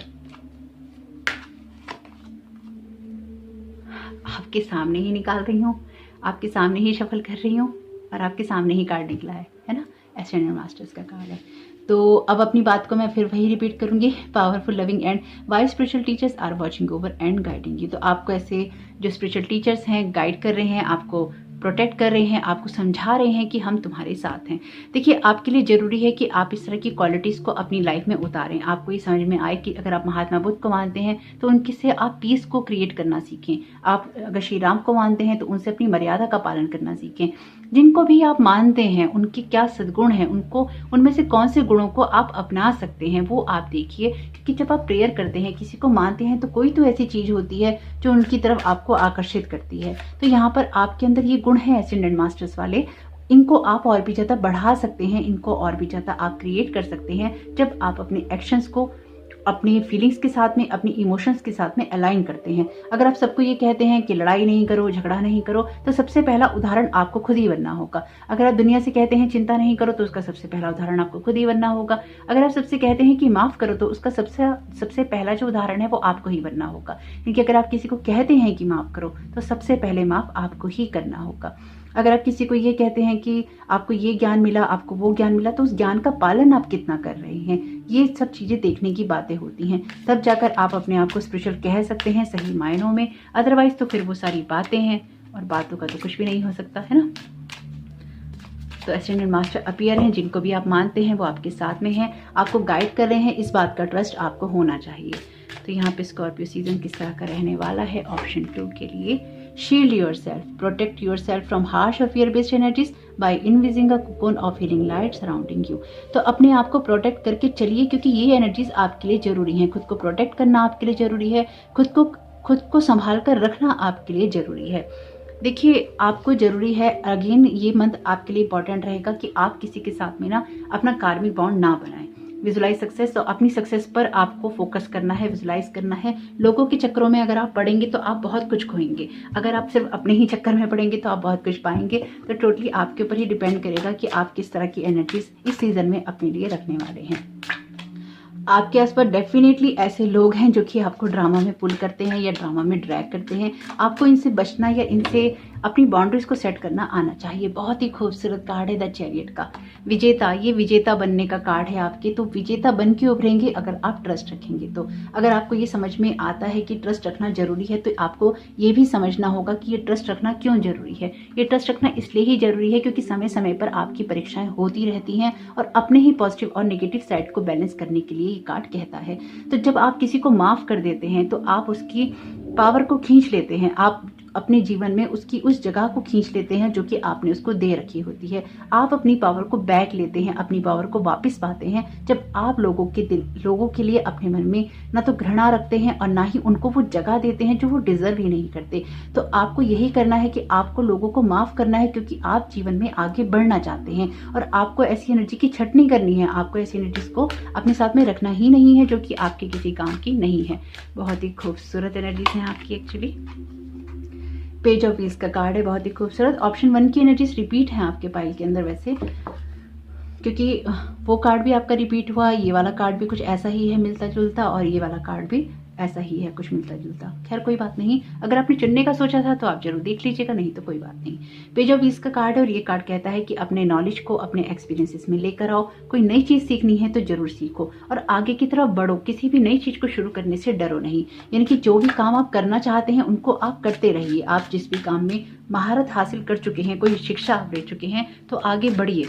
आपके सामने ही निकाल रही हूँ, आपके सामने ही शफल कर रही हूँ और आपके सामने ही कार्ड निकला है ना। एस्टेंडेड मास्टर्स का कार्ड है। तो अब अपनी बात को मैं फिर वही रिपीट करूंगी, powerful, loving and wise spiritual teachers are watching over and guiding you. तो आपको ऐसे जो स्पिरिचुअल टीचर्स हैं गाइड कर रहे हैं, आपको प्रोटेक्ट कर रहे हैं, आपको समझा रहे हैं कि हम तुम्हारे साथ हैं। देखिए, आपके लिए जरूरी है कि आप इस तरह की क्वालिटीज़ को अपनी लाइफ में उतारें। आपको ये समझ में आए कि अगर आप महात्मा बुद्ध को मानते हैं तो उनके से आप पीस को क्रिएट करना सीखें। आप अगर श्री राम को मानते हैं तो उनसे अपनी मर्यादा का पालन करना सीखें। जिनको भी आप मानते हैं उनके क्या सद्गुण हैं, उनको उनमें से कौन से गुणों को आप अपना सकते हैं वो आप देखिए। क्योंकि जब आप प्रेयर करते हैं, किसी को मानते हैं, तो कोई तो ऐसी चीज होती है जो उनकी तरफ आपको आकर्षित करती है। तो यहाँ पर आपके अंदर ये गुण है एसेंडेंट मास्टर्स वाले, इनको आप और भी ज़्यादा बढ़ा सकते हैं, इनको और भी ज़्यादा आप क्रिएट कर सकते हैं जब आप अपने एक्शंस को अपनी फीलिंग्स के साथ में, अपनी इमोशंस के साथ में अलाइन करते हैं। अगर आप सबको ये कहते हैं कि लड़ाई नहीं करो, झगड़ा नहीं करो, तो सबसे पहला उदाहरण आपको खुद ही बनना होगा। अगर आप दुनिया से कहते हैं चिंता नहीं करो, तो उसका सबसे पहला उदाहरण आपको खुद ही बनना होगा। अगर आप सबसे कहते हैं कि माफ करो, तो उसका सबसे पहला जो उदाहरण है वो आपको ही बनना होगा। क्योंकि अगर आप किसी को कहते हैं कि माफ करो, तो सबसे पहले माफ आपको ही करना होगा। अगर आप किसी को ये कहते हैं कि आपको ये ज्ञान मिला, आपको वो ज्ञान मिला, तो उस ज्ञान का पालन आप कितना कर रहे हैं, ये सब चीजें देखने की बातें होती हैं। तब जाकर आप अपने आप को स्पिरिचुअल कह सकते हैं सही मायनों में। अदरवाइज तो फिर वो सारी बातें हैं और बातों का तो कुछ भी नहीं हो सकता, है ना। तो एस्टेंडेड मास्टर अपीयर हैं, जिनको भी आप मानते हैं वो आपके साथ में हैं, आपको गाइड कर रहे हैं। इस बात का ट्रस्ट आपको होना चाहिए। तो यहाँ पे स्कॉर्पियो सीजन किस तरह का रहने वाला है ऑप्शन 2 के लिए। Shield yourself, protect yourself from harsh और fear based energies by envisioning a cocoon of healing light surrounding you. तो अपने आप को प्रोटेक्ट करके चलिए, क्योंकि ये एनर्जीज आपके लिए जरूरी हैं। खुद को प्रोटेक्ट करना आपके लिए जरूरी है, खुद को संभाल कर रखना आपके लिए जरूरी है। देखिए, आपको जरूरी है, अगेन ये मंथ आपके लिए इंपॉर्टेंट रहेगा कि आप किसी के साथ में ना अपना कार्मिक बॉन्ड ना बनाएं। विजुलाइज सक्सेस, तो अपनी सक्सेस पर आपको फोकस करना है, विजुलाइज करना है। लोगों के चक्करों में अगर आप पड़ेंगे तो आप बहुत कुछ खोएंगे, अगर आप सिर्फ अपने ही चक्कर में पड़ेंगे तो आप बहुत कुछ पाएंगे। तो टोटली आपके ऊपर ही डिपेंड करेगा कि आप किस तरह की एनर्जीज इस सीजन में अपने लिए रखने वाले हैं। आपके आसपास डेफिनेटली ऐसे लोग हैं जो कि आपको ड्रामा में पुल करते हैं या ड्रामा में ड्रैग करते हैं। आपको इनसे बचना या इनसे अपनी बाउंड्रीज को सेट करना आना चाहिए। बहुत ही खूबसूरत कार्ड है द चैरियट का, विजेता। ये विजेता बनने का कार्ड है आपके। तो विजेता बन के उभरेंगे अगर आप ट्रस्ट रखेंगे। तो अगर आपको ये समझ में आता है कि ट्रस्ट रखना जरूरी है, तो आपको ये भी समझना होगा कि ये ट्रस्ट रखना क्यों जरूरी है। ये ट्रस्ट रखना इसलिए ही जरूरी है क्योंकि समय समय पर आपकी परीक्षाएं होती रहती हैं और अपने ही पॉजिटिव और नेगेटिव साइड को बैलेंस करने के लिए ये कार्ड कहता है। तो जब आप किसी को माफ कर देते हैं तो आप उसकी पावर को खींच लेते हैं, आप अपने जीवन में उसकी उस जगह को खींच लेते हैं जो कि आपने उसको दे रखी होती है। आप अपनी पावर को बैक लेते हैं, अपनी पावर को वापस पाते हैं जब आप लोगों के लिए अपने मन में ना तो घृणा रखते हैं और ना ही उनको वो जगह देते हैं जो वो डिजर्व ही नहीं करते। तो आपको यही करना है कि आपको लोगों को माफ करना है, क्योंकि आप जीवन में आगे बढ़ना चाहते हैं और आपको ऐसी एनर्जी की छटनी करनी है। आपको ऐसी एनर्जीज को अपने साथ में रखना ही नहीं है जो कि आपके किसी काम की नहीं है। बहुत ही खूबसूरत एनर्जीज हैं आपकी एक्चुअली। पेज ऑफ व्हील्स का कार्ड है, बहुत ही खूबसूरत। ऑप्शन 1 की एनर्जीज रिपीट है आपके पाइल के अंदर वैसे, क्योंकि वो कार्ड भी आपका रिपीट हुआ, ये वाला कार्ड भी कुछ ऐसा ही है मिलता जुलता, और ये वाला कार्ड भी ऐसा ही है कुछ मिलता जुलता। खैर कोई बात नहीं, अगर आपने चुनने का सोचा था तो आप जरूर देख लीजिएगा, नहीं तो कोई बात नहीं। पेज ऑफ व्हील्स का कार्ड है और ये कार्ड कहता है कि अपने नॉलेज को अपने एक्सपीरियंसेस में लेकर आओ। कोई नई चीज सीखनी है तो जरूर सीखो और आगे की तरफ बढ़ो। किसी भी नई चीज को शुरू करने से डरो नहीं। यानी कि जो भी काम आप करना चाहते हैं उनको आप करते रहिए। आप जिस भी काम में महारत हासिल कर चुके हैं, कोई शिक्षा आप ले चुके हैं, तो आगे बढ़िए।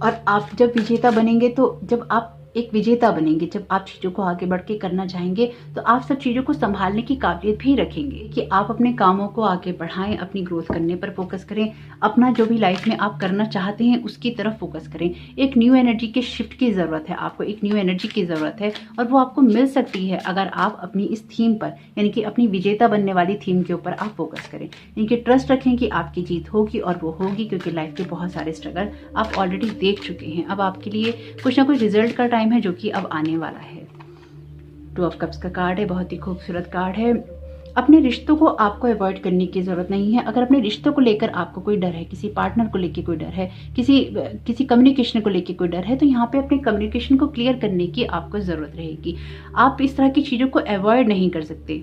और आप जब विजेता बनेंगे, तो जब आप एक विजेता बनेंगे, जब आप चीजों को आगे बढ़ के करना चाहेंगे, तो आप सब चीजों को संभालने की काबिलियत भी रखेंगे कि आप अपने कामों को आगे बढ़ाएं, अपनी ग्रोथ करने पर फोकस करें, अपना जो भी लाइफ में आप करना चाहते हैं उसकी तरफ फोकस करें। एक न्यू एनर्जी के शिफ्ट की जरूरत है, आपको एक न्यू एनर्जी की जरूरत है और वो आपको मिल सकती है अगर आप अपनी इस थीम पर, यानी कि अपनी विजेता बनने वाली थीम के ऊपर आप फोकस करें। यानी कि ट्रस्ट रखें कि आपकी जीत होगी और वो होगी, क्योंकि लाइफ के बहुत सारे स्ट्रगल आप ऑलरेडी देख चुके हैं। अब आपके लिए कुछ ना कुछ रिजल्ट का टाइम है जो कि अब आने वाला है। 2 ऑफ कप्स का कार्ड है, बहुत ही खूबसूरत कार्ड है। अपने रिश्तों को आपको अवॉइड करने की जरूरत नहीं है। अगर अपने रिश्तों को लेकर आपको कोई डर है, किसी पार्टनर को लेकर कोई डर है, किसी कम्युनिकेशन को लेकर कोई डर है, तो यहाँ पे अपने कम्युनिकेशन को क्लियर करने की आपको जरूरत रहेगी। आप इस तरह की चीजों को अवॉइड नहीं कर सकते।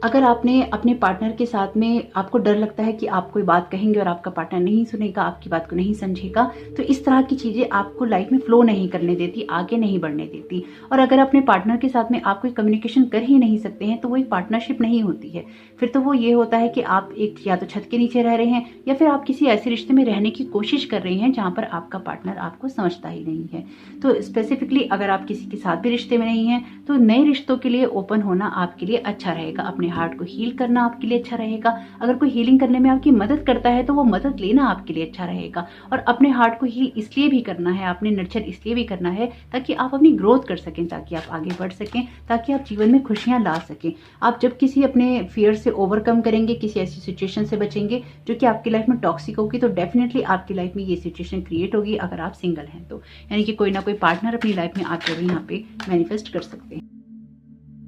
अगर आपने अपने पार्टनर के साथ में आपको डर लगता है कि आप कोई बात कहेंगे और आपका पार्टनर नहीं सुनेगा, आपकी बात को नहीं समझेगा, तो इस तरह की चीज़ें आपको लाइफ में फ्लो नहीं करने देती, आगे नहीं बढ़ने देती। और अगर अपने पार्टनर के साथ में आप कोई कम्युनिकेशन कर ही नहीं सकते हैं तो वो एक पार्टनरशिप नहीं होती है। फिर तो वो ये होता है कि आप एक या तो छत के नीचे रह रहे हैं या फिर आप किसी ऐसे रिश्ते में रहने की कोशिश कर रहे हैं जहाँ पर आपका पार्टनर आपको समझता ही नहीं है। तो स्पेसिफिकली अगर आप किसी के साथ भी रिश्ते में नहीं हैं तो नए रिश्तों के लिए ओपन होना आपके लिए अच्छा रहेगा। अपने हार्ट को हील करना आपके लिए अच्छा रहेगा। अगर कोई हीलिंग करने में आपकी मदद करता है तो वो मदद लेना आपके लिए अच्छा रहेगा। और अपने हार्ट को हील इसलिए भी करना है, अपने नर्चर इसलिए भी करना है ताकि आप अपनी ग्रोथ कर सकें, ताकि आप आगे बढ़ सकें, ताकि आप जीवन में खुशियां ला सकें। आप जब किसी अपने फियर से ओवरकम करेंगे, किसी ऐसी सिचुएशन से बचेंगे जो कि आपकी लाइफ में टॉक्सिक होगी, तो डेफिनेटली आपकी लाइफ में ये सिचुएशन क्रिएट होगी। अगर आप सिंगल हैं तो यानी कि कोई ना कोई पार्टनर अपनी लाइफ में आप जरूर यहाँ पे मैनिफेस्ट कर सकते हैं।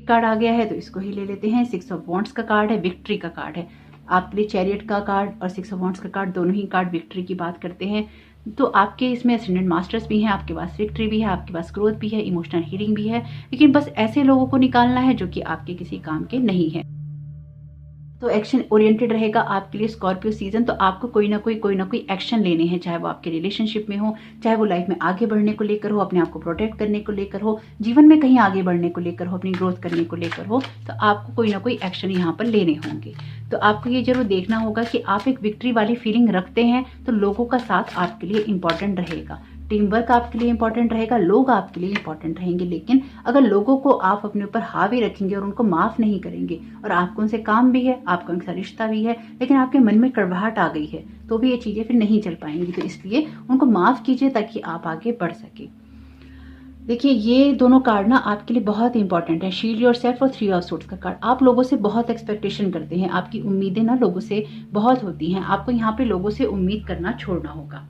कार्ड आ गया है तो इसको ही ले लेते हैं। 6 ऑफ वॉन्ड्स का कार्ड है, विक्ट्री का कार्ड है आपके लिए। चैरियट का कार्ड और 6 ऑफ वॉन्ड्स का कार्ड दोनों ही कार्ड विक्ट्री की बात करते हैं। तो आपके इसमें असेंडेंट मास्टर्स भी हैं, आपके पास विक्ट्री भी है, आपके पास ग्रोथ भी है, इमोशनल हीलिंग भी है। लेकिन बस ऐसे लोगों को निकालना है जो कि आपके किसी काम के नहीं है। तो एक्शन ओरिएंटेड रहेगा आपके लिए स्कॉर्पियो सीजन। तो आपको कोई ना कोई एक्शन लेने हैं, चाहे वो आपके रिलेशनशिप में हो, चाहे वो लाइफ में आगे बढ़ने को लेकर हो, अपने आप को प्रोटेक्ट करने को लेकर हो, जीवन में कहीं आगे बढ़ने को लेकर हो, अपनी ग्रोथ करने को लेकर हो, तो आपको कोई ना कोई एक्शन यहाँ पर लेने होंगे। तो आपको ये जरूर देखना होगा कि आप एक विक्ट्री वाली फीलिंग रखते हैं तो लोगों का साथ आपके लिए इंपॉर्टेंट रहेगा, टीम वर्क आपके लिए इंपॉर्टेंट रहेगा, लोग आपके लिए इंपॉर्टेंट रहेंगे। लेकिन अगर लोगों को आप अपने ऊपर हावी रखेंगे और उनको माफ नहीं करेंगे और आपको उनसे काम भी है, आपका उनका रिश्ता भी है, लेकिन आपके मन में कड़वाहट आ गई है, तो भी ये चीजें फिर नहीं चल पाएंगी। तो इसलिए उनको माफ कीजिए ताकि आप आगे बढ़ सके। देखिए ये दोनों कार्ड ना आपके लिए बहुत इंपॉर्टेंट है, शील्ड योरसेल्फ और 3 ऑफ सोर्ड्स का कार्ड। आप लोगों से बहुत एक्सपेक्टेशन करते हैं, आपकी उम्मीदें ना लोगों से बहुत होती हैं, आपको यहाँ पे लोगों से उम्मीद करना छोड़ना होगा।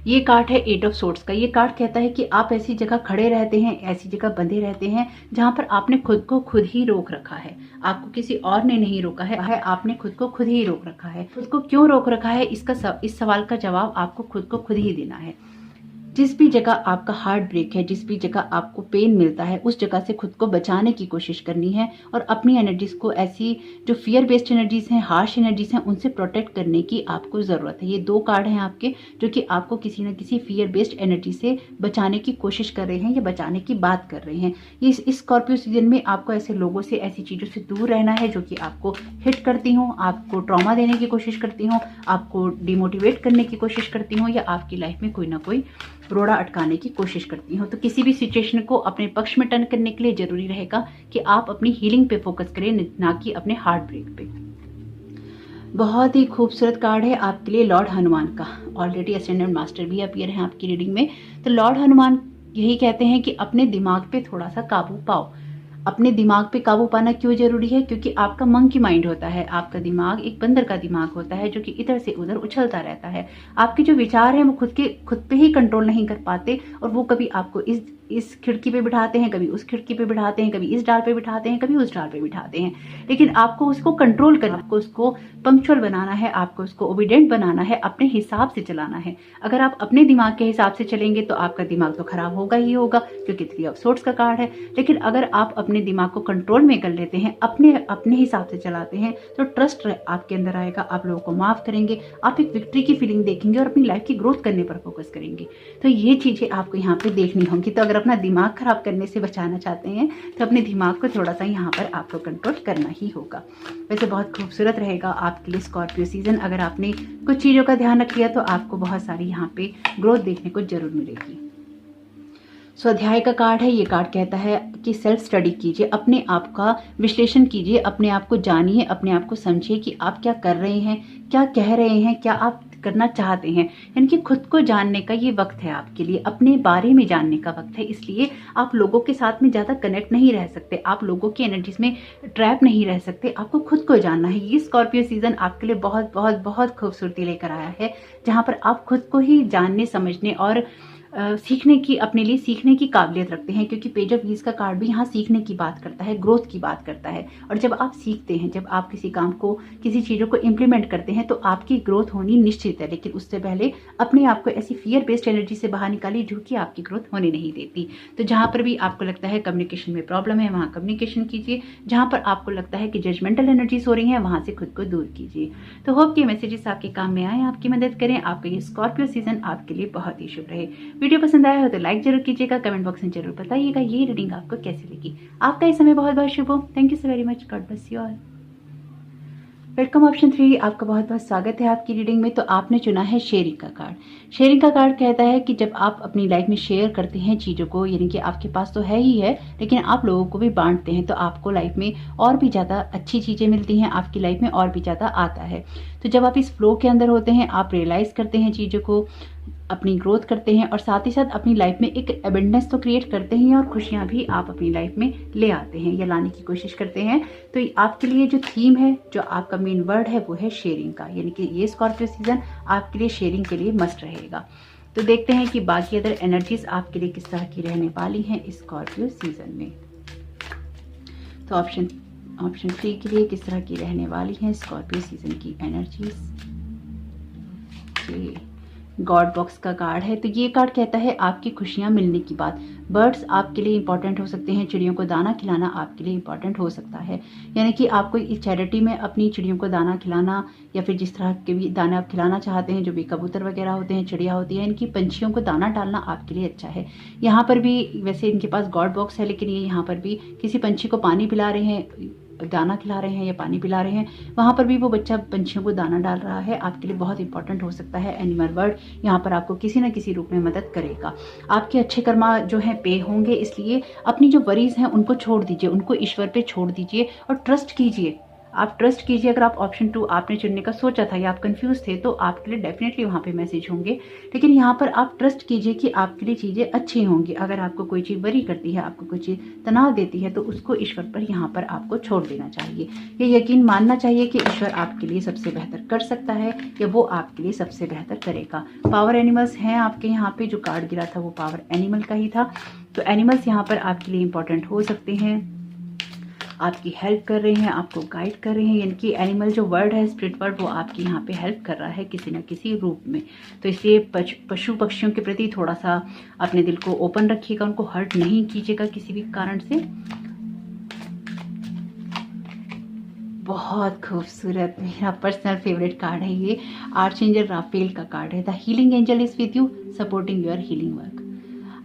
ये कार्ड है 8 ऑफ सोर्ड्स का। ये कार्ड कहता है कि आप ऐसी जगह खड़े रहते हैं, ऐसी जगह बंधे रहते हैं जहां पर आपने खुद को खुद ही रोक रखा है, आपको किसी और ने नहीं रोका है, आपने खुद को खुद ही रोक रखा है। खुद को क्यों रोक रखा है, इस सवाल का जवाब आपको खुद को खुद ही देना है। जिस भी जगह आपका हार्ट ब्रेक है, जिस भी जगह आपको पेन मिलता है, उस जगह से खुद को बचाने की कोशिश करनी है और अपनी एनर्जीज को, ऐसी जो फियर बेस्ड एनर्जीज हैं, हार्श एनर्जीज हैं, उनसे प्रोटेक्ट करने की आपको जरूरत है। ये 2 कार्ड हैं आपके जो कि आपको किसी न किसी फियर बेस्ड एनर्जी से बचाने की कोशिश कर रहे हैं या बचाने की बात कर रहे हैं। इस स्कॉर्पियो सीजन में आपको ऐसे लोगों से, ऐसी चीजों से दूर रहना है जो कि आपको हिट करती हों, आपको ट्रॉमा देने की कोशिश करती हों, आपको डिमोटिवेट करने की कोशिश करती हों, या आपकी लाइफ में कोई ना कोई रोड़ा अटकाने की कोशिश करती हो। तो किसी भी सिचुएशन को अपने पक्ष में टर्न करने के लिए जरूरी रहेगा कि आप अपनी हीलिंग पे फोकस करें, ना कि अपने हार्ट ब्रेक पे। बहुत ही खूबसूरत कार्ड है आपके लिए लॉर्ड हनुमान का। ऑलरेडी असेंडेंट मास्टर भी अपीयर है आपकी रीडिंग में। तो लॉर्ड हनुमान यही कहते हैं कि अपने दिमाग पे थोड़ा सा काबू पाओ। अपने दिमाग पे काबू पाना क्यों जरूरी है? क्योंकि आपका मंकी माइंड होता है, आपका दिमाग एक बंदर का दिमाग होता है जो कि इधर से उधर उछलता रहता है। आपके जो विचार हैं वो खुद पे ही कंट्रोल नहीं कर पाते और वो कभी आपको इस खिड़की पे बिठाते हैं, कभी उस खिड़की पे बिठाते हैं, कभी इस डाल पे बिठाते हैं, कभी उस डाल पे बिठाते हैं। लेकिन आपको उसको कंट्रोल करना, आपको उसको पंक्चुअल बनाना है, आपको उसको ओबीडेंट बनाना है, अपने हिसाब से चलाना है। अगर आप अपने दिमाग के हिसाब से चलेंगे तो आपका दिमाग तो खराब होगा ही होगा, क्योंकि 3 ऑफ सोर्ड्स का कार्ड है। लेकिन अगर आप अपने दिमाग को कंट्रोल में कर लेते हैं, अपने हिसाब से चलाते हैं, तो ट्रस्ट आपके अंदर आएगा, आप लोगों को माफ करेंगे, आप एक विक्ट्री की फीलिंग देखेंगे और अपनी लाइफ की ग्रोथ करने पर फोकस करेंगे। तो ये चीजें आपको यहाँ पे देखनी होंगी। तो अगर अपना दिमाग खराब करने से बचाना चाहते हैं तो अपने दिमाग को थोड़ा सा यहाँ पर आपको कंट्रोल करना ही होगा। वैसे बहुत खूबसूरत रहेगा आपके लिए स्कॉर्पियो सीजन। अगर आपने कुछ चीजों का ध्यान रख लिया तो आपको बहुत सारी यहाँ पे ग्रोथ देखने को जरूर मिलेगी। स्वाध्याय का कार्ड है। ये कार्ड कहता है कि सेल्फ स्टडी कीजिए, अपने आप का विश्लेषण कीजिए, अपने आप को जानिए, अपने आप को समझिए कि आप क्या कर रहे हैं, क्या कह रहे हैं, क्या आप करना चाहते हैं। यानी कि खुद को जानने का ये वक्त है आपके लिए, अपने बारे में जानने का वक्त है। इसलिए आप लोगों के साथ में ज़्यादा कनेक्ट नहीं रह सकते, आप लोगों की एनर्जीज में ट्रैप नहीं रह सकते, आपको खुद को जानना है। ये स्कॉर्पियो सीजन आपके लिए बहुत बहुत बहुत खूबसूरती लेकर आया है, जहाँ पर आप खुद को ही जानने, समझने और सीखने की, अपने लिए सीखने की काबिलियत रखते हैं, क्योंकि पेज ऑफ व्हील्स का कार्ड भी यहाँ सीखने की बात करता है, ग्रोथ की बात करता है। और जब आप सीखते हैं, जब आप किसी काम को, किसी चीज़ों को इम्प्लीमेंट करते हैं, तो आपकी ग्रोथ होनी निश्चित है। लेकिन उससे पहले अपने आप को ऐसी फियर बेस्ड एनर्जी से बाहर निकालिए जो कि आपकी ग्रोथ होने नहीं देती। तो जहाँ पर भी आपको लगता है कम्युनिकेशन में प्रॉब्लम है, वहाँ कम्युनिकेशन कीजिए। जहाँ पर आपको लगता है कि जजमेंटल एनर्जीज हो रही हैं, वहाँ से खुद को दूर कीजिए। तो होप कि मैसेजेस आपके काम में आए, आपकी मदद करें। आपका ये स्कॉर्पियो सीजन आपके लिए बहुत ही शुभ रहे। वीडियो पसंद आया हो तो लाइक जरूर कीजिएगा, कमेंट बॉक्स में जरूर बताइएगा ये रीडिंग आपको कैसी लगी। आपका इस समय बहुत बहुत शुभ हो। Thank you so very much. God bless you all. Welcome option 3, आपका बहुत बहुत स्वागत है आपकी रीडिंग में। तो आपने चुना है शेयरिंग का कार्ड। शेयरिंग का कार्ड कहता है कि जब आप अपनी लाइफ में शेयर करते हैं चीज़ों को, यानी कि आपके पास तो है ही है, लेकिन आप लोगों को भी बांटते हैं, तो आपको लाइफ में और भी ज़्यादा अच्छी चीज़ें मिलती हैं, आपकी लाइफ में और भी ज़्यादा आता है। तो जब आप इस फ्लो के अंदर होते हैं, आप रियलाइज़ करते हैं चीज़ों को, अपनी ग्रोथ करते हैं, और साथ ही साथ अपनी लाइफ में एक एबंडेंस तो क्रिएट करते हैं, और खुशियां भी आप अपनी लाइफ में ले आते हैं या लाने की कोशिश करते हैं। तो आपके लिए जो थीम है, जो आपका मेन वर्ड है, वो है शेयरिंग का, यानी कि ये स्कॉर्पियो सीजन आपके लिए शेयरिंग के लिए मस्ट रहेगा। तो देखते हैं कि बाकी अदर एनर्जीज आपके लिए किस तरह की रहने वाली हैं स्कॉर्पियो सीजन में। तो ऑप्शन 3 के लिए किस तरह की रहने वाली हैं स्कॉर्पियो सीजन की एनर्जीज। गॉड बॉक्स का कार्ड है। तो ये कार्ड कहता है आपकी खुशियां मिलने की बात। बर्ड्स आपके लिए इंपॉर्टेंट हो सकते हैं, चिड़ियों को दाना खिलाना आपके लिए इंपॉर्टेंट हो सकता है, यानी कि आपको इस चैरिटी में अपनी चिड़ियों को दाना खिलाना, या फिर जिस तरह के भी दाना आप खिलाना चाहते हैं, जो भी कबूतर वगैरह होते हैं, चिड़िया होती है, इनकी पंछियों को दाना डालना आपके लिए अच्छा है। यहाँ पर भी वैसे इनके पास गॉड बॉक्स है, लेकिन ये यहाँ पर भी किसी पंछी को पानी पिला रहे हैं, दाना खिला रहे हैं या पानी पिला रहे हैं, वहाँ पर भी वो बच्चा पंछियों को दाना डाल रहा है, आपके लिए बहुत इंपॉर्टेंट हो सकता है। एनिमल वर्ड यहाँ पर आपको किसी न किसी रूप में मदद करेगा। आपके अच्छे कर्मा जो है पे होंगे, इसलिए अपनी जो वरीज हैं उनको छोड़ दीजिए, उनको ईश्वर पे छोड़ दीजिए और ट्रस्ट कीजिए। आप ट्रस्ट कीजिए। अगर आप ऑप्शन 2 आपने चुनने का सोचा था या आप कंफ्यूज थे, तो आपके लिए डेफिनेटली वहाँ पे मैसेज होंगे, लेकिन यहाँ पर आप ट्रस्ट कीजिए कि आपके लिए चीज़ें अच्छी होंगी। अगर आपको कोई चीज़ वरी करती है, आपको कोई चीज़ तनाव देती है, तो उसको ईश्वर पर यहाँ पर आपको छोड़ देना चाहिए। ये यकीन मानना चाहिए कि ईश्वर आपके लिए सबसे बेहतर कर सकता है, या वो आपके लिए सबसे बेहतर करेगा। पावर एनिमल्स हैं आपके यहाँ पे, जो कार्ड गिरा था वो पावर एनिमल का ही था। तो एनिमल्स यहाँ पर आपके लिए इंपॉर्टेंट हो सकते हैं, आपकी हेल्प कर रहे हैं, आपको गाइड कर रहे हैं, यानी कि एनिमल जो वर्ड है, स्पिरिट वर्ड, वो आपकी यहाँ पे हेल्प कर रहा है किसी न किसी रूप में। तो इसलिए पशु पक्षियों के प्रति थोड़ा सा अपने दिल को ओपन रखिएगा, उनको हर्ट नहीं कीजिएगा किसी भी कारण से। बहुत खूबसूरत, मेरा पर्सनल फेवरेट कार्ड है ये, आर्चएंजल राफेल का कार्ड है। The healing angel is with you supporting your healing work.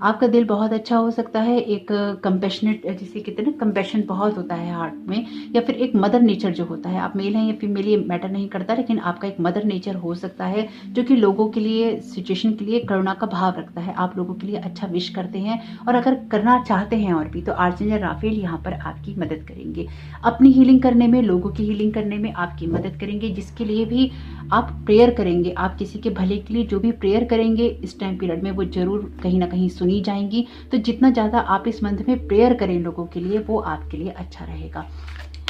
आपका दिल बहुत अच्छा हो सकता है, एक कंपैशनेट, जिसे कहते हैं ना, कंपैशन बहुत होता है हार्ट में, या फिर एक मदर नेचर जो होता है, आप मेल हैं या फीमेल ये मैटर नहीं करता, लेकिन आपका एक मदर नेचर हो सकता है जो कि लोगों के लिए, सिचुएशन के लिए करुणा का भाव रखता है, आप लोगों के लिए अच्छा विश करते हैं, और अगर करना चाहते हैं और भी, तो आर्चएंजल राफेल यहाँ पर आपकी मदद करेंगे, अपनी हीलिंग करने में, लोगों की हीलिंग करने में आपकी मदद करेंगे। जिसके लिए भी आप प्रेयर करेंगे, आप किसी के भले के लिए जो भी प्रेयर करेंगे इस टाइम पीरियड में, वो जरूर कहीं ना कहीं सुनी जाएंगी। तो जितना ज़्यादा आप इस मंथ में प्रेयर करें लोगों के लिए, वो आपके लिए अच्छा रहेगा।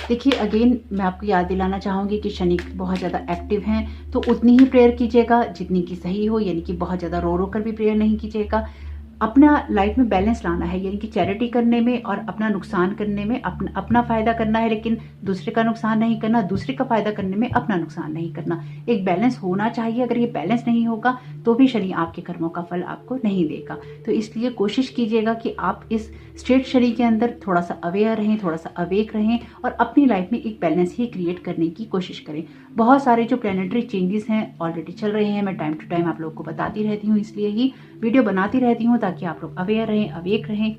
देखिए, अगेन मैं आपको याद दिलाना चाहूँगी कि शनि बहुत ज़्यादा एक्टिव हैं, तो उतनी ही प्रेयर कीजिएगा जितनी की सही हो, यानी कि बहुत ज़्यादा रो रो कर भी प्रेयर नहीं कीजिएगा। अपना लाइफ में बैलेंस लाना है, यानी कि चैरिटी करने में और अपना नुकसान करने में अपना फायदा करना है, लेकिन दूसरे का नुकसान नहीं करना, दूसरे का फायदा करने में अपना नुकसान नहीं करना। एक बैलेंस होना चाहिए। अगर ये बैलेंस नहीं होगा तो भी शनि आपके कर्मों का फल आपको नहीं देगा। तो इसलिए कोशिश कीजिएगा कि आप इस स्ट्रेट शनि के अंदर थोड़ा सा अवेयर रहें, थोड़ा सा अवेक रहें, और अपनी लाइफ में एक बैलेंस ही क्रिएट करने की कोशिश करें। बहुत सारे जो प्लैनेटरी चेंजेस हैं ऑलरेडी चल रहे हैं, मैं टाइम टू टाइम आप लोगों को बताती रहती हूँ, इसलिए ही वीडियो बनाती रहती हूँ, ताकि आप लोग अवेयर रहें, अवेक रहें,